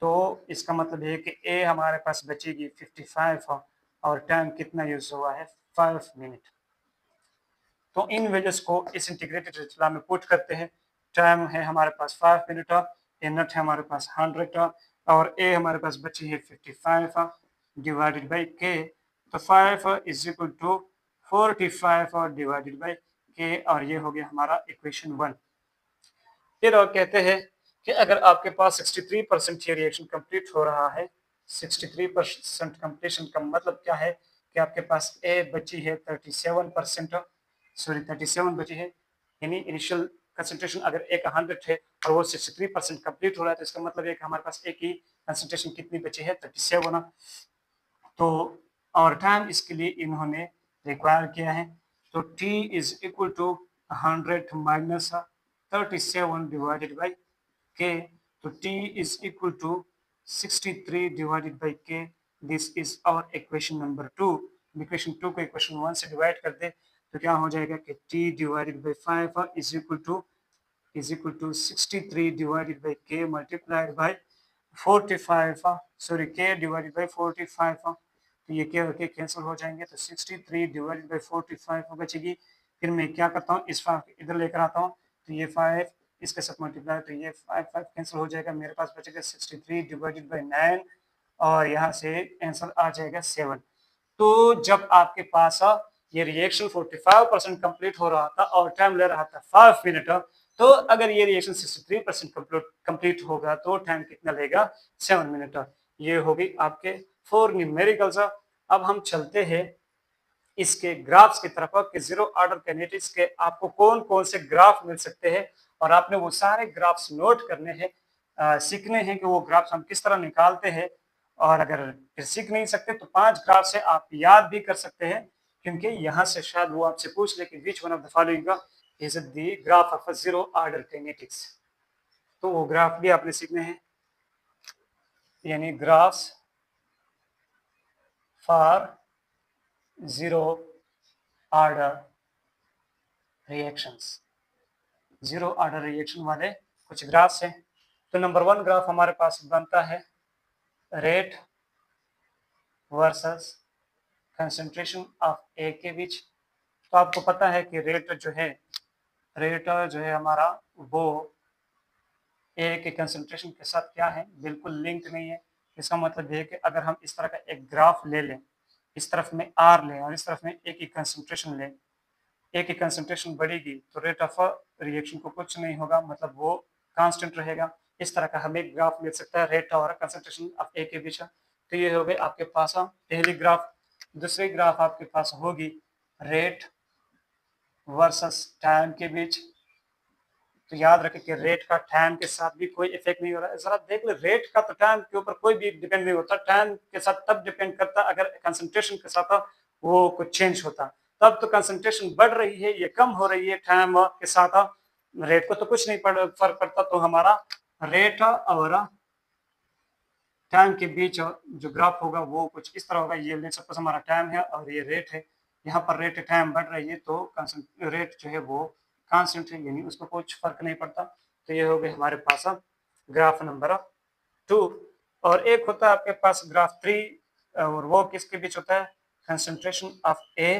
तो इसका मतलब है कि ए हमारे पास बचेगी 55 और टाइम कितना यूज हुआ है? 5 मिनट। तो इन वैल्यूज को इस इंटीग्रेटेड रेटिकुलम में पुट करते हैं। टाइम है हमारे पास 5 मिनट, ए नट है हमारे पास 100 और ए हमारे पास बची है 55 डिवाइडेड बाई के। तो 5 is equal to 45 divided by k, और ये हो गया हमारा इक्वेशन 1। फिर और कहते हैं कि अगर आपके पास 63% ये रिएक्शन कंप्लीट हो रहा है, 63% कंप्लीशन का मतलब क्या है कि आपके पास ए बची है 37%, सॉरी 37 बची है, यानी इनिशियल कंसंट्रेशन अगर ए का 100 है और वो 63% कंप्लीट हो रहा है, तो इसका मतलब है कि हमारे पास ए की कंसंट्रेशन कितनी बची है? 37। तो और टाइम इसके लिए इन्होंने रिक्वायर किया है, तो t is equal to 100 minus 37 divided by k। तो t is equal to 63 divided by k। This is our equation number 2। Equation 2 को इक्वेशन 1 से डिवाइड कर दे तो क्या हो जाएगा कि t divided by 5 is equal to 63 divided by k multiplied by 45, sorry k divided by 45, तो ये क्या होके कैंसिल हो जाएंगे, तो 63 डिवाइडेड बाई 45 बचेगी। फिर मैं क्या करता हूँ, इस 5 इधर लेकर आता हूँ, तो ये 5 इसके साथ मल्टीप्लाई, तो ये 5 कैंसिल हो जाएगा, मेरे पास बचेगा 63 डिवाइडेड बाई 9 और यहाँ से आंसर आ जाएगा 7। तो जब आपके पास ये रिएक्शन 45% कंप्लीट हो रहा था और टाइम ले रहा था 5 मिनट, तो अगर ये रिएक्शन 63% कंप्लीट होगा तो टाइम कितना लेगा? 7 मिनट। ये होगी आपके 4 न्यूमेरिकल्स। अब हम चलते हैं इसके ग्राफ्स की तरफ कि जीरो ऑर्डर काइनेटिक्स के आपको कौन कौन से ग्राफ मिल सकते हैं, और आपने वो सारे ग्राफ्स नोट करने हैं, सीखने हैं कि वो ग्राफ्स हम किस तरह निकालते हैं। और अगर फिर सीख नहीं सकते तो 5 ग्राफ से आप याद भी कर सकते हैं, क्योंकि यहाँ से शायद वो आपसे पूछ ले कि which one of the following is the graph of zero order kinetics. तो वो ग्राफ भी आपने सीखने हैं, यानी graphs for zero order reactions. Zero order reaction वाले कुछ ग्राफ्स हैं। तो नंबर 1 ग्राफ हमारे पास बनता है rate versus concentration of A के बीच। तो आपको पता है कि रेट जो है हमारा वो ए के कंसंट्रेशन के साथ क्या है? बिल्कुल लिंक नहीं है। इसका मतलब है कि अगर हम इस तरह का एक ग्राफ ले लें, इस तरफ में आर लें और इस तरफ में ए की कंसंट्रेशन लें, ए की कंसंट्रेशन बढ़ेगी तो रेट ऑफ रिएक्शन को कुछ नहीं होगा, मतलब वो कांस्टेंट रहेगा। इस तरह का हमें ग्राफ मिल सकता है रेट और कंसंट्रेशन ऑफ ए के बीच। तो ये हो गए आपके पास पहली ग्राफ। दूसरी ग्राफ आपके पास होगी रेट वर्सेस टाइम के बीच। तो याद रखें कि रेट का टाइम के साथ भी कोई इफेक्ट नहीं हो रहा है। जरा देख ले, रेट का तो टाइम के ऊपर कोई भी डिपेंड नहीं होता, टाइम के साथ तब डिपेंड करता अगर कंसंट्रेशन के साथ वो कुछ चेंज होता, तब तो कंसंट्रेशन बढ़ रही है, ये कम हो रही है टाइम के साथ, रेट को तो कुछ नहीं फर्क पड़ता। तो हमारा रेट और टाइम के बीच जो ग्राफ होगा वो कुछ इस तरह होगा। ये लेट्स सपोज हमारा टाइम है और ये रेट है, यहाँ पर रेट टाइम बढ़ रही है तो रेट जो है वो कांस्टेंट है, यानी उसको कुछ फर्क नहीं पड़ता। तो ये हो गए हमारे पास ग्राफ नंबर 2। और एक होता है आपके पास ग्राफ 3, और वो किसके बीच होता है, concentration of A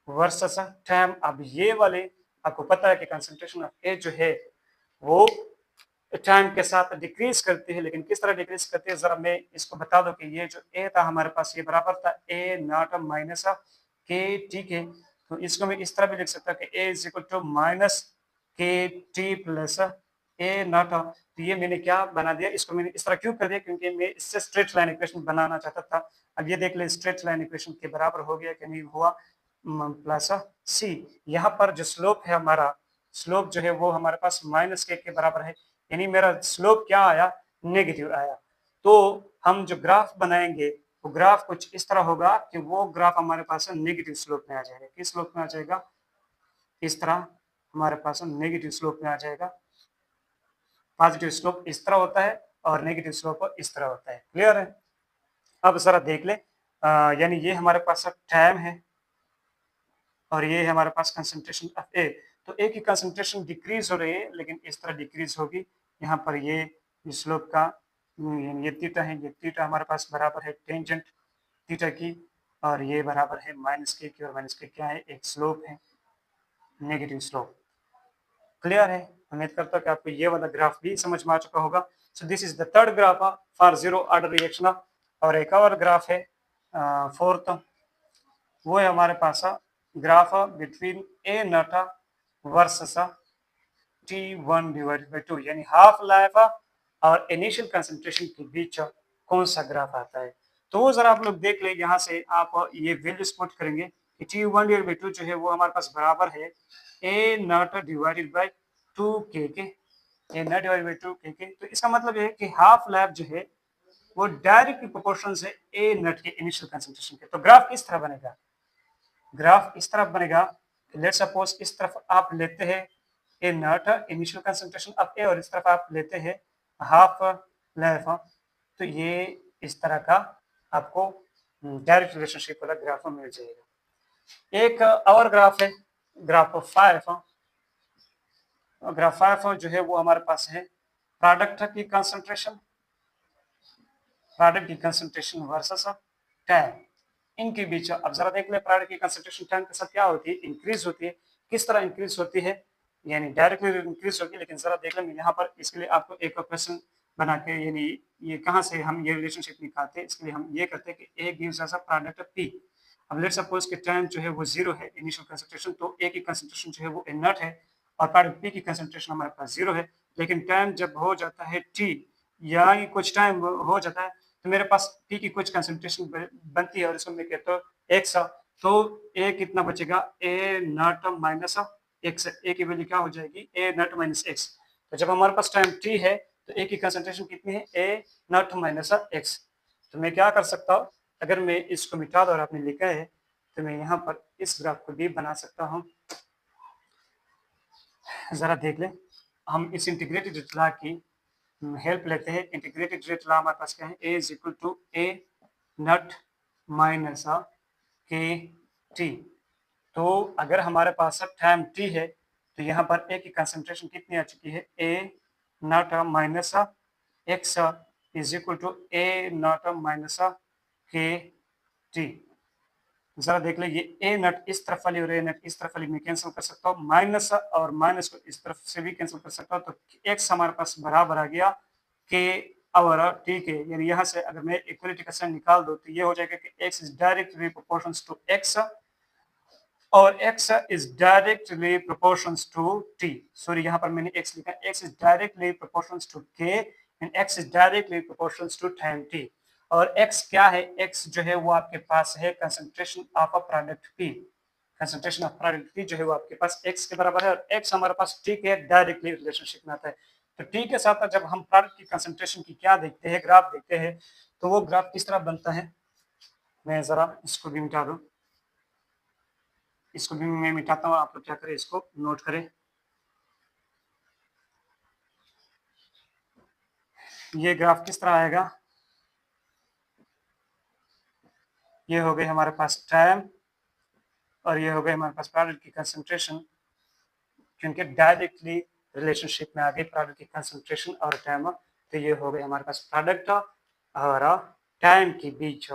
versus time. अब ये वाले आपको पता है कि कंसंट्रेशन ऑफ ए जो है वो टाइम के साथ डिक्रीज करती है, लेकिन किस तरह डिक्रीज करती है जरा मैं इसको बता दूं कि ये जो ए था हमारे पास ये बराबर था ए नॉट माइनस के टी के। तो इसको मैं इस तरह भी लिख सकता हूँ कि A is equal to minus के टी प्लस ए नॉट। तो ये मैंने क्या बना दिया, इसको मैंने इस तरह क्यों कर दिया, क्योंकि मैं इससे स्ट्रेट लाइन इक्वेशन बनाना चाहता था। अब ये देख ले स्ट्रेट लाइन इक्वेशन के बराबर हो गया कि नहीं हुआ, प्लस सी। यहाँ पर जो स्लोप है हमारा, स्लोप जो है वो हमारे पास माइनस के बराबर है, यानी मेरा स्लोप क्या आया, नेगेटिव आया। तो हम जो ग्राफ बनाएंगे वो ग्राफ कुछ इस तरह होगा कि वो ग्राफ हमारे पास नेगेटिव स्लोप में आ जाएगा। किस स्लोप में आ जाएगा, इस तरह हमारे पास नेगेटिव स्लोप में आ जाएगा। पॉजिटिव स्लोप इस तरह होता है और नेगेटिव स्लोप इस तरह होता है। क्लियर है। अब जरा देख ले, यानी ये हमारे पास टाइम है और ये है हमारे पास कंसंट्रेशन ऑफ ए। तो ए की कंसंट्रेशन डिक्रीज हो रही है, लेकिन इस तरह डिक्रीज होगी। यहाँ पर ये स्लोप का ये थीटा है, ये थीटा हमारे पास बराबर है टेंजेंट थीटा की, और ये बराबर है माइनस के की, और माइनस के क्या है, एक स्लोप है, नेगेटिव स्लोप। क्लियर है। उम्मीद करता हूँ कि आपको ये वाला ग्राफ भी समझ में आ चुका होगा। So this is the third graph for zero order reaction. और एक और ग्राफ है फोर्थ, वो है हमारे पास graph between A naught versus T1 divided by 2, यानी हाफ लाइफ और इनिशियल कंसंट्रेशन के बीच कौन सा ग्राफ आता है। तो वो जरा आप लोग देख ले, यहाँ से आप ये वैल्यूज पुट करेंगे कि T1 डिवाइडेड बाई 2 जो है वो हमारे पास बराबर है ए नॉट डिवाइडेड बाई 2 के, ए नॉट डिवाइडेड बाई 2 के। तो इसका मतलब है कि हाफ लाइफ जो है वो डायरेक्टली प्रोपोर्शनल है ए नॉट के इनिशियल कंसंट्रेशन के। तो ग्राफ किस तरह बनेगा, ग्राफ इस तरफ बनेगा। लेट सपोज इस तरफ आप लेते हैं ए नॉट इनिशियल कंसंट्रेशन ऑफ ए, और इस तरफ आप लेते हैं हाफ लाइफ, तो ये इस तरह का आपको डायरेक्ट रिलेशनशिप वाला ग्राफ मिल जाएगा। एक और ग्राफ है ग्राफ 5। ग्राफ 5 जो है वो हमारे पास है प्रोडक्ट की कंसंट्रेशन, प्रोडक्ट की कंसंट्रेशन वर्सेस टाइम, इनके बीच। अब जरा देख ले प्रोडक्ट की कंसंट्रेशन टाइम के साथ क्या होती है, इंक्रीज होती है। किस तरह इंक्रीज होती है, यानी डायरेक्टली इंक्रीज होगी, लेकिन जरा देख लें यहाँ पर इसके लिए आपको एक क्वेश्चन बना के, यानी ये कहाँ से हम ये रिलेशनशिप निकालते हैं, इसके लिए हम ये करते हैं कि ए gives us a product P. अब लेट सपोज कि टाइम जो है वो 0 है इनिशियल कंसंट्रेशन, तो ए की कंसंट्रेशन जो है वो नॉट है और प्रोडक्ट पी की कंसंट्रेशन हमारे पास 0 है। लेकिन टाइम जब हो जाता है टी, यानी कुछ टाइम हो जाता है, तो मेरे पास पी की कुछ कंसंट्रेशन बनती है और इसको मैं कहता हूँ एक्स। तो ए कितना बचेगा, ए नॉट माइनस एक्स, ए की वैल्यू क्या हो जाएगी, ए नॉट माइनस एक्स। तो जब हमारे पास टाइम टी है तो ए की कंसंट्रेशन कितनी है, ए नॉट माइनस एक्स। तो मैं क्या कर सकता हूँ, अगर मैं इसको मिटा दूं और आपने लिखा है तो मैं यहाँ पर इस ग्राफ को भी बना सकता हूँ। जरा देख लें, हम इस इंटीग्रेटेड रेट लॉ की हेल्प लेते हैं। इंटीग्रेटेड रेट लॉ हमारे पास क्या है, A is equal to A naught minus के टी। तो अगर हमारे पास टाइम टी है तो यहाँ पर ए की कंसंट्रेशन कितनी आ चुकी है, A naught minus X is equal to A naught minus के टी। जरा देख ले, ये ए नट इस तरफ वाली और ए नट इस तरफ वाली मैं कैंसिल कर सकता हूँ, माइनस और माइनस को इस तरफ से भी कैंसिल कर सकता हूँ। तो एक्स हमारे पास बराबर आ गया के और टी के, यानी यहाँ से अगर मैं इक्वलिटी का साइन निकाल दूं तो ये हो जाएगा कि x is directly proportional to x और x is directly proportional to t। Sorry यहाँ पर मैंने x लिखा, x is directly proportional to k and x is directly proportional to time t। और x क्या है, x जो है वो आपके पास है concentration of a product p। Concentration of product p जो है वो आपके पास x के बराबर है और x हमारे पास t के डायरेक्टली रिलेशनशिप में आता है। तो t के साथ जब हम प्रोडक्ट की कंसंट्रेशन की क्या देखते हैं, ग्राफ देखते हैं, तो वो ग्राफ किस तरह बनता है, मैं जरा इसको भी मिटा दूं, इसको भी मैं मिटाता हूँ, आप लोग क्या करें इसको नोट करें। ये ग्राफ किस तरह आएगा, ये हो गई हमारे पास टाइम और ये हो गई हमारे पास प्रोडक्ट की कंसंट्रेशन, क्योंकि डायरेक्टली रिलेशनशिप में आ गई प्रोडक्ट की कंसंट्रेशन और टाइम। तो ये हो गई हमारे पास प्रोडक्ट और टाइम के बीच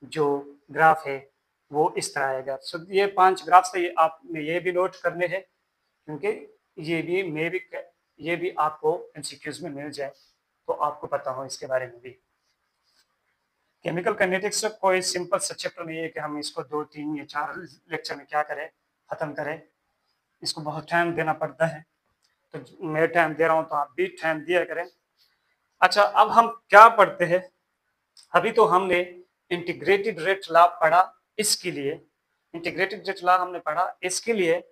जो ग्राफ है वो इस तरह आएगा। सो ये 5 ग्राफ्स है, ये आपने ये भी नोट करने हैं, क्योंकि ये भी आपको एमसीक्यूज में मिल जाए तो आपको पता हो इसके बारे में भी। केमिकल काइनेटिक्स कोई सिंपल सा चैप्टर नहीं है कि हम इसको 2, 3 या 4 लेक्चर में क्या करें, खत्म करें। इसको बहुत टाइम देना पड़ता है, तो मैं टाइम दे रहा हूँ तो आप भी टाइम दिया करें। अच्छा, अब हम क्या पढ़ते हैं? अभी तो हमने इंटीग्रेटेड रेट लॉ पढ़ा, इसके लिए इंटीग्रेटेड रेट लॉ हमने पढ़ा, इसके लिए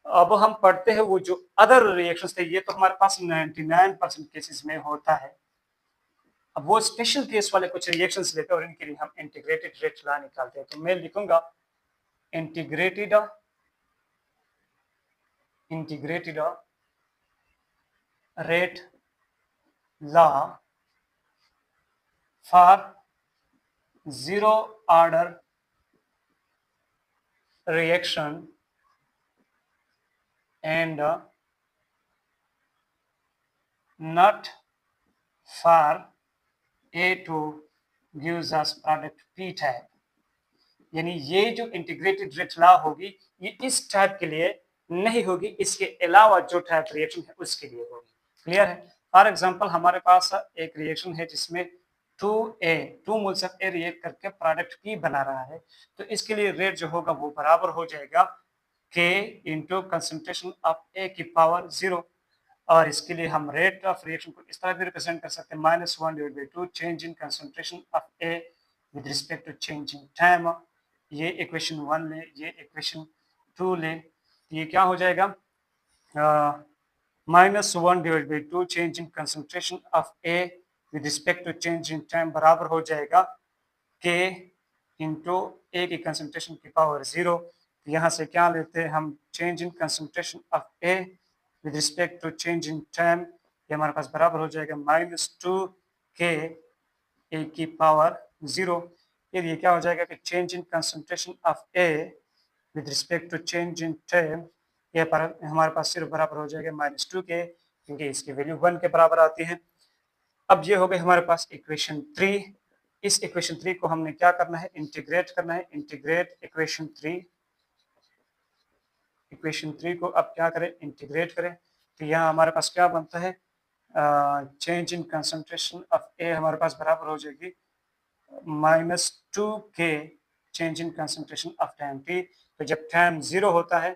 अब हम पढ़ते हैं वो जो अदर रिएक्शंस थे। ये तो हमारे पास 99% केसेस में होता है। अब वो स्पेशल केस वाले कुछ रिएक्शंस लेते हैं और इनके लिए हम इंटीग्रेटेड रेट लॉ निकालते हैं। तो मैं लिखूंगा integrated rate law for zero order reaction and not for A2 gives us product P type। यानी ये जो इंटीग्रेटेड रेट लॉ होगी ये इस टाइप के लिए नहीं होगी, इसके अलावा जो टाइप रिएक्शन है उसके लिए होगी। क्लियर है? फॉर एग्जांपल हमारे पास एक रिएक्शन है जिसमें 2 मोल्स ऑफ ए रिएक्ट करके प्रोडक्ट P बना रहा है, तो इसके लिए रेट जो होगा वो बराबर हो जाएगा K into concentration of A की पावर 0। और इसके लिए हम रेट ऑफ रिएक्शन को इस तरह भी रिप्रेजेंट कर सकते हैं -1/2 change in concentration of A with respect to change in time. ये इक्वेशन 1 ले, ये इक्वेशन 2 ले, ये क्या हो जाएगा? -1/2 change in concentration of A with respect to change in time बराबर हो जाएगा K इंटू ए की कंसंट्रेशन की पावर 0। यहाँ से क्या लेते हैं हम? Change in concentration of A with respect to change in time, ये हमारे पास बराबर हो जाएगा -2K ए की पावर 0। फिर ये क्या हो जाएगा कि change in concentration of A with respect to change in time, ये पर हमारे पास सिर्फ बराबर हो जाएगा -2K, क्योंकि इसकी वैल्यू 1 के बराबर आती है। अब ये हो गई हमारे पास इक्वेशन 3। इस इक्वेशन 3 को हमने क्या करना है? इंटीग्रेट करना है। Integrate equation 3। इक्वेशन 3 को अब क्या करें? इंटीग्रेट करें। तो यहाँ हमारे पास क्या बनता है? चेंज इन कंसंट्रेशन ऑफ ए हमारे पास बराबर हो जाएगी -2K change in concentration of time T। तो जब टाइम 0 होता है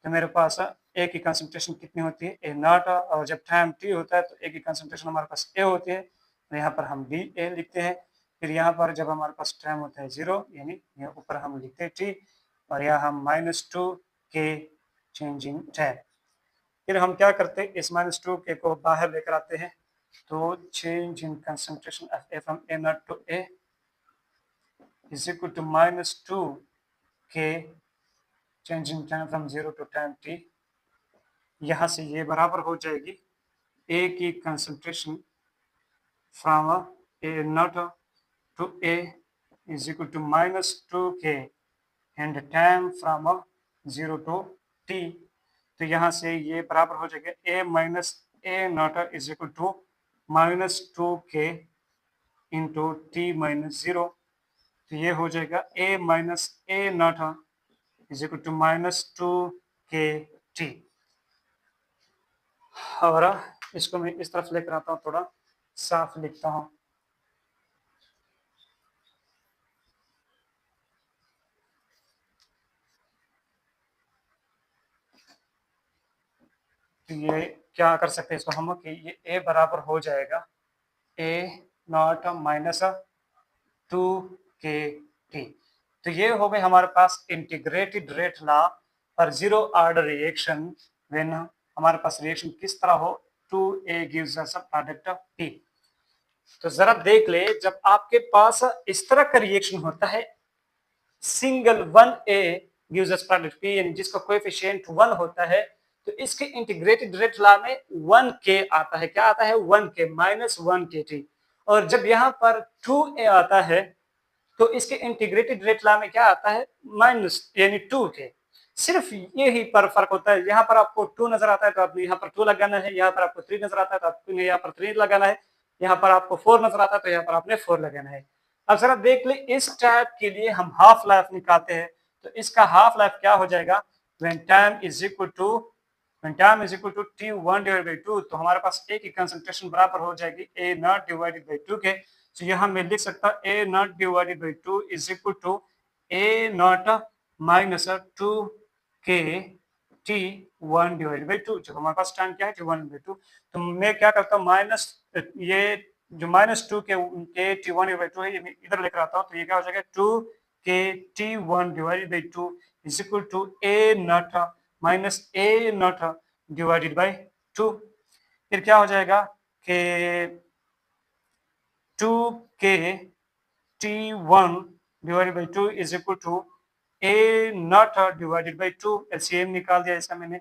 तो मेरे पास ए की कंसंट्रेशन कितनी होती है? A0। और जब टाइम T होता है तो ए की कंसंट्रेशन हमारे पास ए होती है, तो यहाँ पर हम DA लिखते हैं। फिर यहाँ पर जब हमारे पास टाइम होता है 0, यानी यहाँ ऊपर हम लिखते हैं T और यहाँ हम -2K चेंज इन टाइम। फिर हम क्या करते हैं? इस -2K को बाहर लेकर आते हैं, तो change in concentration of A from A0 to A is equal to -2K change in time from 0 to time T। यहाँ से ये बराबर हो जाएगी A की concentration from A0 to A is equal to -2K and time from 0 to T। तो यहाँ से ये बराबर हो जाएगा A minus A0 is equal to -2K into T minus 0। तो ये हो जाएगा A minus A0 is equal to -2KT। और इसको मैं इस तरफ लेकर आता हूँ, थोड़ा साफ लिखता हूँ। तो ये क्या कर सकते हैं इसको हम कि ये A बराबर हो जाएगा A0 माइनस 2KT। तो ये हो गए हमारे पास integrated rate law for zero order reaction when हमारे पास रिएक्शन किस तरह हो, 2A gives us a product P। तो जरा देख ले, जब आपके पास इस तरह का रिएक्शन होता है, single 1A gives us product P, यानी जिसका कोएफिशिएंट 1 होता है, तो इसके इंटीग्रेटेड रेट लॉ में 1K आता है। क्या आता है? 1K -1KT। और जब यहाँ पर 2A आता है तो इसके इंटीग्रेटेड रेट लॉ में क्या आता है, माइनस यानी 2 के। सिर्फ यही पर फर्क होता है, यहाँ पर आपको 2 नजर आता है तो आपने यहाँ पर 2 लगाना है, यहाँ पर आपको 3 नजर आता है तो आपको यहाँ पर 3 लगाना है, यहाँ पर आपको 4 नजर आता है तो यहाँ पर आपने 4 लगाना है। अब जरा देख ले, इस टाइप के लिए हम हाफ लाइफ निकालते हैं, तो इसका हाफ लाइफ क्या हो जाएगा, when time is equal to T1 divided by 2, तो हमारे पास A की कंसंट्रेशन बराबर हो जाएगी A not divided by 2 K. तो यहाँ मैं लिख सकता हूँ A not divided by 2 is equal to A not minus 2 K T1 divided by 2। जब हमारे पास टाइम क्या है T1 बाई 2, तो मैं क्या करता हूँ, माइनस ये जो -2 के T1 डिवाइड बाई 2 है ये मैं इधर लेकर आता हूँ, तो ये क्या हो जाएगा 2 K T1 divided by 2 is equal to A not minus A not divided by 2। फिर क्या हो जाएगा कि 2 K T1 divided by 2 is equal to A not divided by 2। LCM निकाल दिया इसका मैंने।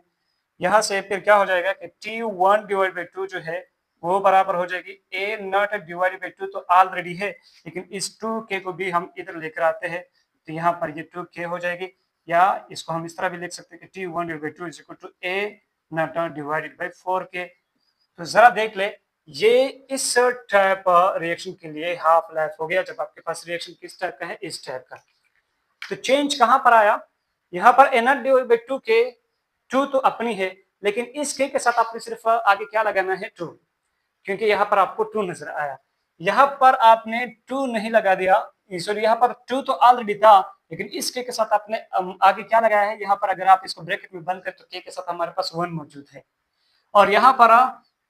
यहाँ से फिर क्या हो जाएगा कि T1 डिवाइड बाई 2 जो है वो बराबर हो जाएगी A नॉट डिवाइडेड बाई 2, तो ऑलरेडी है, लेकिन इस 2k को भी हम इधर लेकर आते हैं, तो यहाँ पर ये 2k हो जाएगी, या इसको हम इस तरह भी लिख सकते हैं कि T1 divide by 2 is equal to A not divided by 4k। तो जरा देख ले, ये इस टाइप रिएक्शन के लिए हाफ लाइफ हो गया। जब आपके पास रिएक्शन किस टाइप का है, इस टाइप का, तो चेंज कहां पर आया, यहाँ पर एन डिवाइड बाई 2 के, 2 तो अपनी है, लेकिन इस के साथ आपने सिर्फ आगे क्या लगाना है 2, क्योंकि यहाँ पर आपको 2 नजर आया। यहाँ पर आपने 2 नहीं लगा दिया, सॉरी यहाँ पर 2 तो ऑलरेडी था, लेकिन इस के साथ आपने आगे क्या लगाया है, यहाँ पर अगर आप इसको ब्रैकेट में बंद करें तो के साथ हमारे पास 1 मौजूद है, और यहाँ पर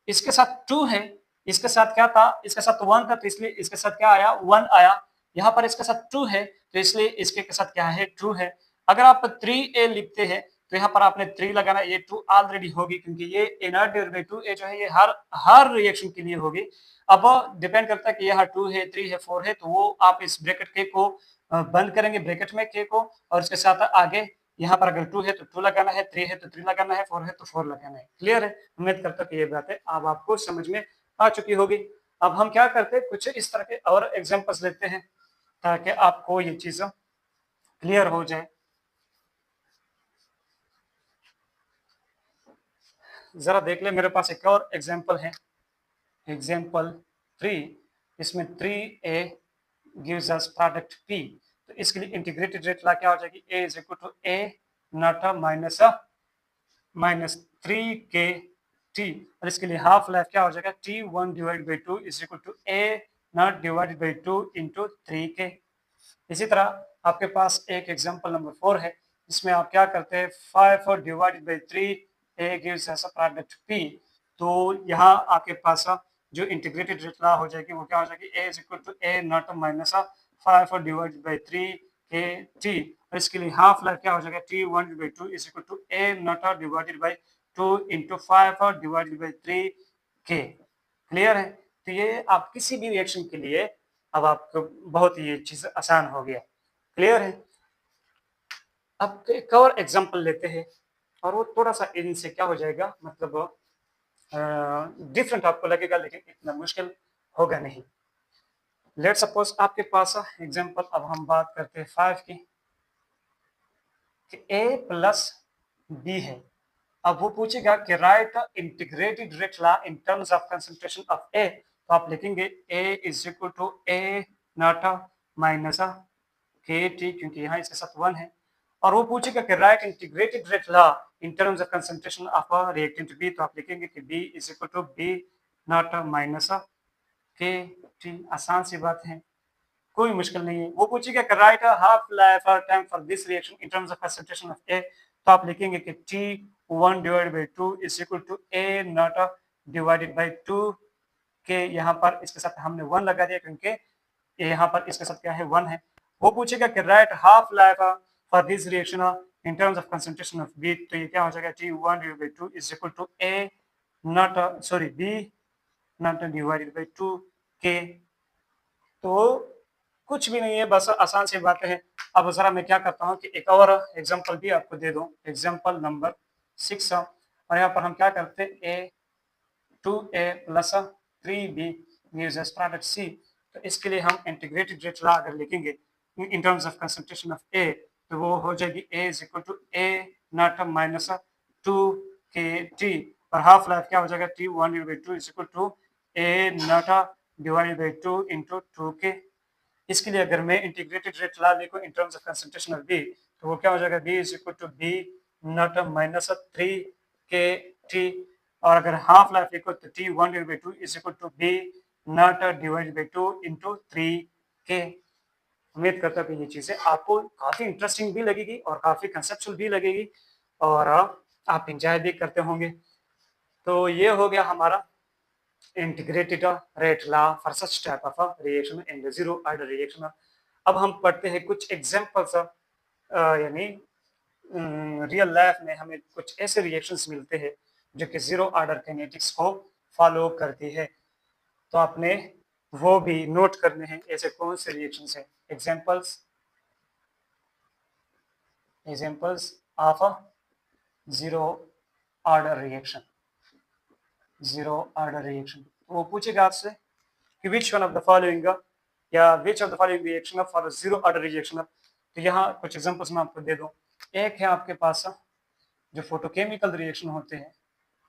इसके साथ 2 है, इसके साथ क्या था, इसके साथ 1 था, तो इसलिए इसके साथ क्या आया, 1 आया। यहाँ पर इसके साथ 2 है, तो इसलिए इसके साथ क्या है, 2 है। अगर आप 3a लिखते हैं तो यहाँ पर आपने 3 लगाना, ये 2 ऑलरेडी होगी, क्योंकि ये a0 डिवाइड बाई 2a जो है ये हर रिएक्शन के लिए होगी। अब डिपेंड करता है कि यहाँ 2 है, 3 है, 4 है, तो वो आप इस ब्रैकेट के को बंद करेंगे, ब्रैकेट में के को, और इसके साथ आगे यहाँ पर अगर 2 है तो 2 लगाना है, 3 है तो 3 लगाना है, 4 है तो 4 लगाना है। क्लियर है? उम्मीद करता हूँ कि ये बातें अब आपको समझ में आ चुकी होगी। अब हम क्या करते हैं, कुछ इस तरह के और एग्जांपल्स लेते हैं ताकि आपको ये चीज क्लियर हो जाए। जरा देख ले, मेरे पास एक और एग्जांपल है, एग्जांपल 3। इसमें 3a gives us product p, तो इसके लिए इंटीग्रेटेड रेट ला क्या हो जाएगी, a is equal to a not minus 3k t, और इसके लिए हाफ लाइफ क्या हो जाएगा, T1 divide by 2 is equal to a not divided by 2 into 3k। इसी तरह आपके पास एक एग्जांपल नंबर 4 है, जिसमें आप क्या करते हैं, 5 divided by 3 a gives us product p। तो यहाँ आपके पास जो इंटीग्रेटेड रेट ला हो जाएगी वो क्या हो जाएगी, a is equal to a not minus 5 divided by 3k t, और इसके लिए हाफ लाइफ क्या हो जाएगा, T1 by 2 is equal to a not divided by 2 into 5 divided by 3k। Clear है? तो ये आप किसी भी रिएक्शन के लिए अब आपको बहुत ये चीज आसान हो गया। क्लियर है? अब एक और एग्जांपल लेते हैं, और वो थोड़ा सा इनसे क्या हो जाएगा, मतलब डिफरेंट आपको लगेगा, लेकिन इतना मुश्किल होगा नहीं। लेट सपोज आपके पास एग्जांपल, अब हम बात करते हैं 5 की, कि a प्लस b है। अब वो पूछेगा कि write integrated rate law in terms of concentration of a, तो आप लिखेंगे a is equal to a not minus के टी, क्योंकि यहाँ इसके साथ 1 है, और वो पूछेगा कि write integrated rate law in terms of concentration of reactant b, तो आप लिखेंगे कि b is equal to b not minus के टी। आसान सी बात है, कोई मुश्किल नहीं है। वो पूछेगा कि राइट हाफ लाइफ और time for this reaction in terms of concentration of A, तो आप लिखेंगे कि T1 divided by 2 is equal to a not divided by 2 K, यहाँ पर इसके साथ हमने 1 लगा दिया क्योंकि यहाँ पर इसके साथ क्या है, 1 है। वो पूछेगा कि right half life for this reaction in terms of concentration of B, तो ये क्या हो जाएगा, T1 divided by 2 is equal to a not sorry b not divided by 2 K. तो कुछ भी नहीं है, बस आसान सी बातें हैं। अब जरा मैं क्या करता हूँ कि एक और एग्जांपल भी आपको दे दूं, एग्जांपल नंबर 6, और यहाँ पर हम क्या करते हैं, a 2a plus 3b gives us product c, तो इसके लिए हम इंटीग्रेटेड रेट लॉ अगर लिखेंगे in terms of concentration of A, तो वो हो जाएगी A is equal to A naught minus 2 kT, और हाफ लाइफ क्या हो जाएगा T1/2 is equal to A naught divided by 2 into 2K। इसके लिए अगर मैं इंटीग्रेटेड रेट ला लिखूं in terms of concentration of B, तो वो क्या हो जाएगा B is equal to B naught minus 3kT, और अगर हाफ लाइफ लिखो तो T1/2 is equal to B not divided by 2 into 3K। उम्मीद करता हूँ कि ये चीजें आपको काफी इंटरेस्टिंग भी लगेगी और काफी कंसेप्चुअल भी लगेगी, और आप इंजॉय भी करते होंगे। तो ये हो गया हमारा integrated rate law for such type of reaction in the zero order reaction। अब हम पढ़ते हैं कुछ एग्जांपल्स, यानी रियल लाइफ में हमें कुछ ऐसे रिएक्शंस मिलते हैं जो कि जीरो ऑर्डर काइनेटिक्स को फॉलो करती है, तो आपने वो भी नोट करने हैं ऐसे कौन से रिएक्शंस हैं। Examples of a zero order reaction, zero order reaction. वो पूछेगा आपसे कि which one of the following, या which of the following reaction for zero order reaction. तो यहाँ कुछ एग्जांपल्स मैं आपको दे दूं। एक है आपके पास जो फोटोकेमिकल रिएक्शन होते हैं,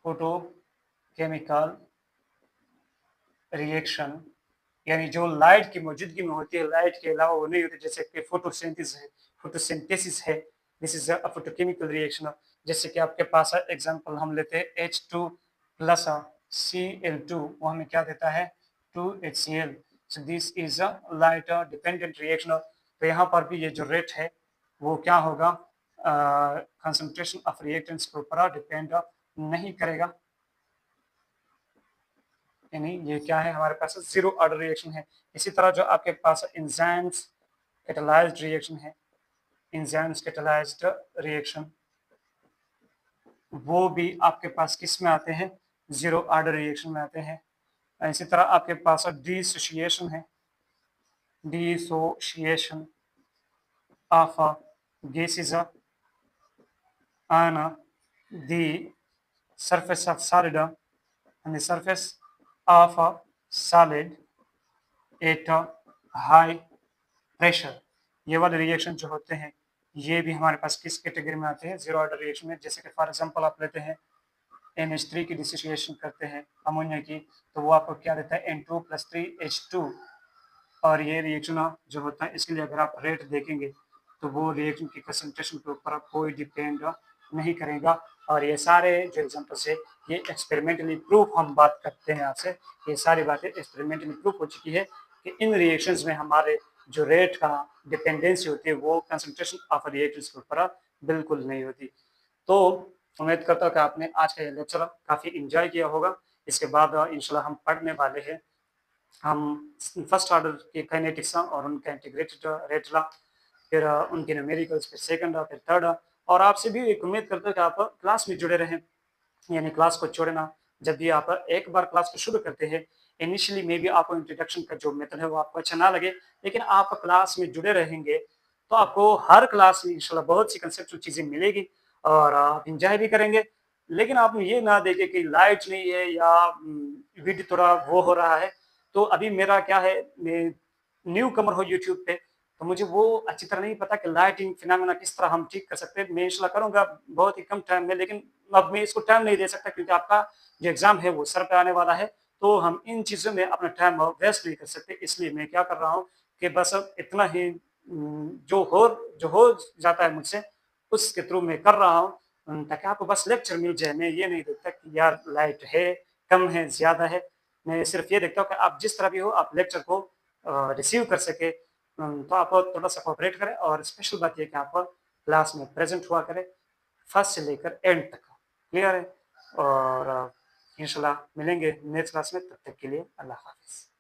फोटोकेमिकल रिएक्शन यानी जो लाइट की मौजूदगी में होती है, लाइट के अलावा वो नहीं होती, जैसे कि फोटोसिंथेसिस है, this is a photochemical reaction. जैसे कि आपके पास एग्जांपल हम लेते हैं H2 प्लस Cl2, वो हमें क्या देता है 2HCl। So this is a light dependent reaction. तो यहाँ पर भी ये जो रेट है वो क्या होगा, कंसंट्रेशन ऑफ रिएक्टेंट्स के ऊपर डिपेंड नहीं करेगा, यानी ये क्या है हमारे पास जीरो ऑर्डर रिएक्शन है। इसी तरह जो आपके पास एंजाइम्स कैटालाइज्ड रिएक्शन है, एंजाइम्स कैटालाइज्ड रिएक्शन, वो भी आपके पास किस में आते हैं, जीरो ऑर्डर रिएक्शन में आते हैं। इसी तरह आपके पास डिसोसिएशन है, dissociation of gases on the surface of solid, on the surface of a solid at high pressure। ये वाले रिएक्शन जो होते हैं ये भी हमारे पास किस कैटेगरी में आते हैं, जीरो ऑर्डर रिएक्शन में। जैसे कि फॉर एग्जांपल आप लेते हैं NH3 की डिसोसिएशन करते हैं अमोनिया की, तो वो आपको क्या देता है N2 + 3H2, और ये रिएक्शन जो होता है इसके लिए अगर आप रेट देखेंगे तो वो रिएक्शन की कंसंट्रेशन के ऊपर कोई डिपेंड नहीं करेगा। और ये सारे जो एग्जांपल्स है ये एक्सपेरिमेंटली प्रूफ हम बात करते हैं आपसे, ये सारी बातें एक्सपेरिमेंटली प्रूफ हो चुकी है कि इन रिएक्शंस में हमारे जो रेट का डिपेंडेंसी होती है वो कंसंट्रेशन ऑफ रिएक्शंस के ऊपर बिल्कुल नहीं होती। तो उम्मीद करता हूँ कि आपने आज का ये लेक्चर काफ़ी इंजॉय किया होगा। इसके बाद इंशाल्लाह हम पढ़ने वाले हैं हम फर्स्ट ऑर्डर के काइनेटिक्स और उनका इंटीग्रेटेड रेट लॉ, फिर उनके न्यूमेरिकल्स, फिर सेकंड फिर थर्ड। और आपसे भी एक उम्मीद करता हूँ कि आप क्लास में जुड़े रहें, यानी क्लास को छोड़ना। जब भी आप एक बार क्लास को शुरू करते हैं, इनिशियली मे बी आपको इंट्रोडक्शन का जो मेथड है वो आपको अच्छा ना लगे, लेकिन आप क्लास में जुड़े रहेंगे तो आपको हर क्लास में इंशाल्लाह बहुत सी कंसेप्चुअल चीज़ें मिलेगी और आप इंजॉय भी करेंगे। लेकिन आप ये ना देखें कि लाइट नहीं है या वीडियो थोड़ा वो हो रहा है। तो अभी मेरा क्या है, मैं न्यू कमर हूँ यूट्यूब पे, तो मुझे वो अच्छी तरह नहीं पता कि लाइटिंग फिनोमेना किस तरह हम ठीक कर सकते हैं। मैं इंशाल्लाह करूँगा बहुत ही कम टाइम में, लेकिन अब मैं इसको टाइम नहीं दे सकता क्योंकि आपका जो एग्ज़ाम है वो सर पे आने वाला है, तो हम इन चीज़ों में अपना टाइम वेस्ट नहीं कर सकते। इसलिए मैं क्या कर रहा हूँ कि बस अब इतना ही जो हो जाता है मुझसे उसके थ्रू मैं कर रहा हूँ, ताकि आपको बस लेक्चर मिल जाए। मैं ये नहीं देखता कि यार लाइट है, कम है, ज़्यादा है। मैं सिर्फ ये देखता हूँ कि आप जिस तरह भी हो आप लेक्चर को रिसीव कर सके, तो आप थोड़ा सा कोऑपरेट करें। और स्पेशल बात ये कि आप क्लास में प्रेजेंट हुआ करें फर्स्ट से लेकर एंड तक। क्लियर है? और इंशाल्लाह मिलेंगे नेक्स्ट क्लास में, तब तक के लिए अल्लाह हाफिज़।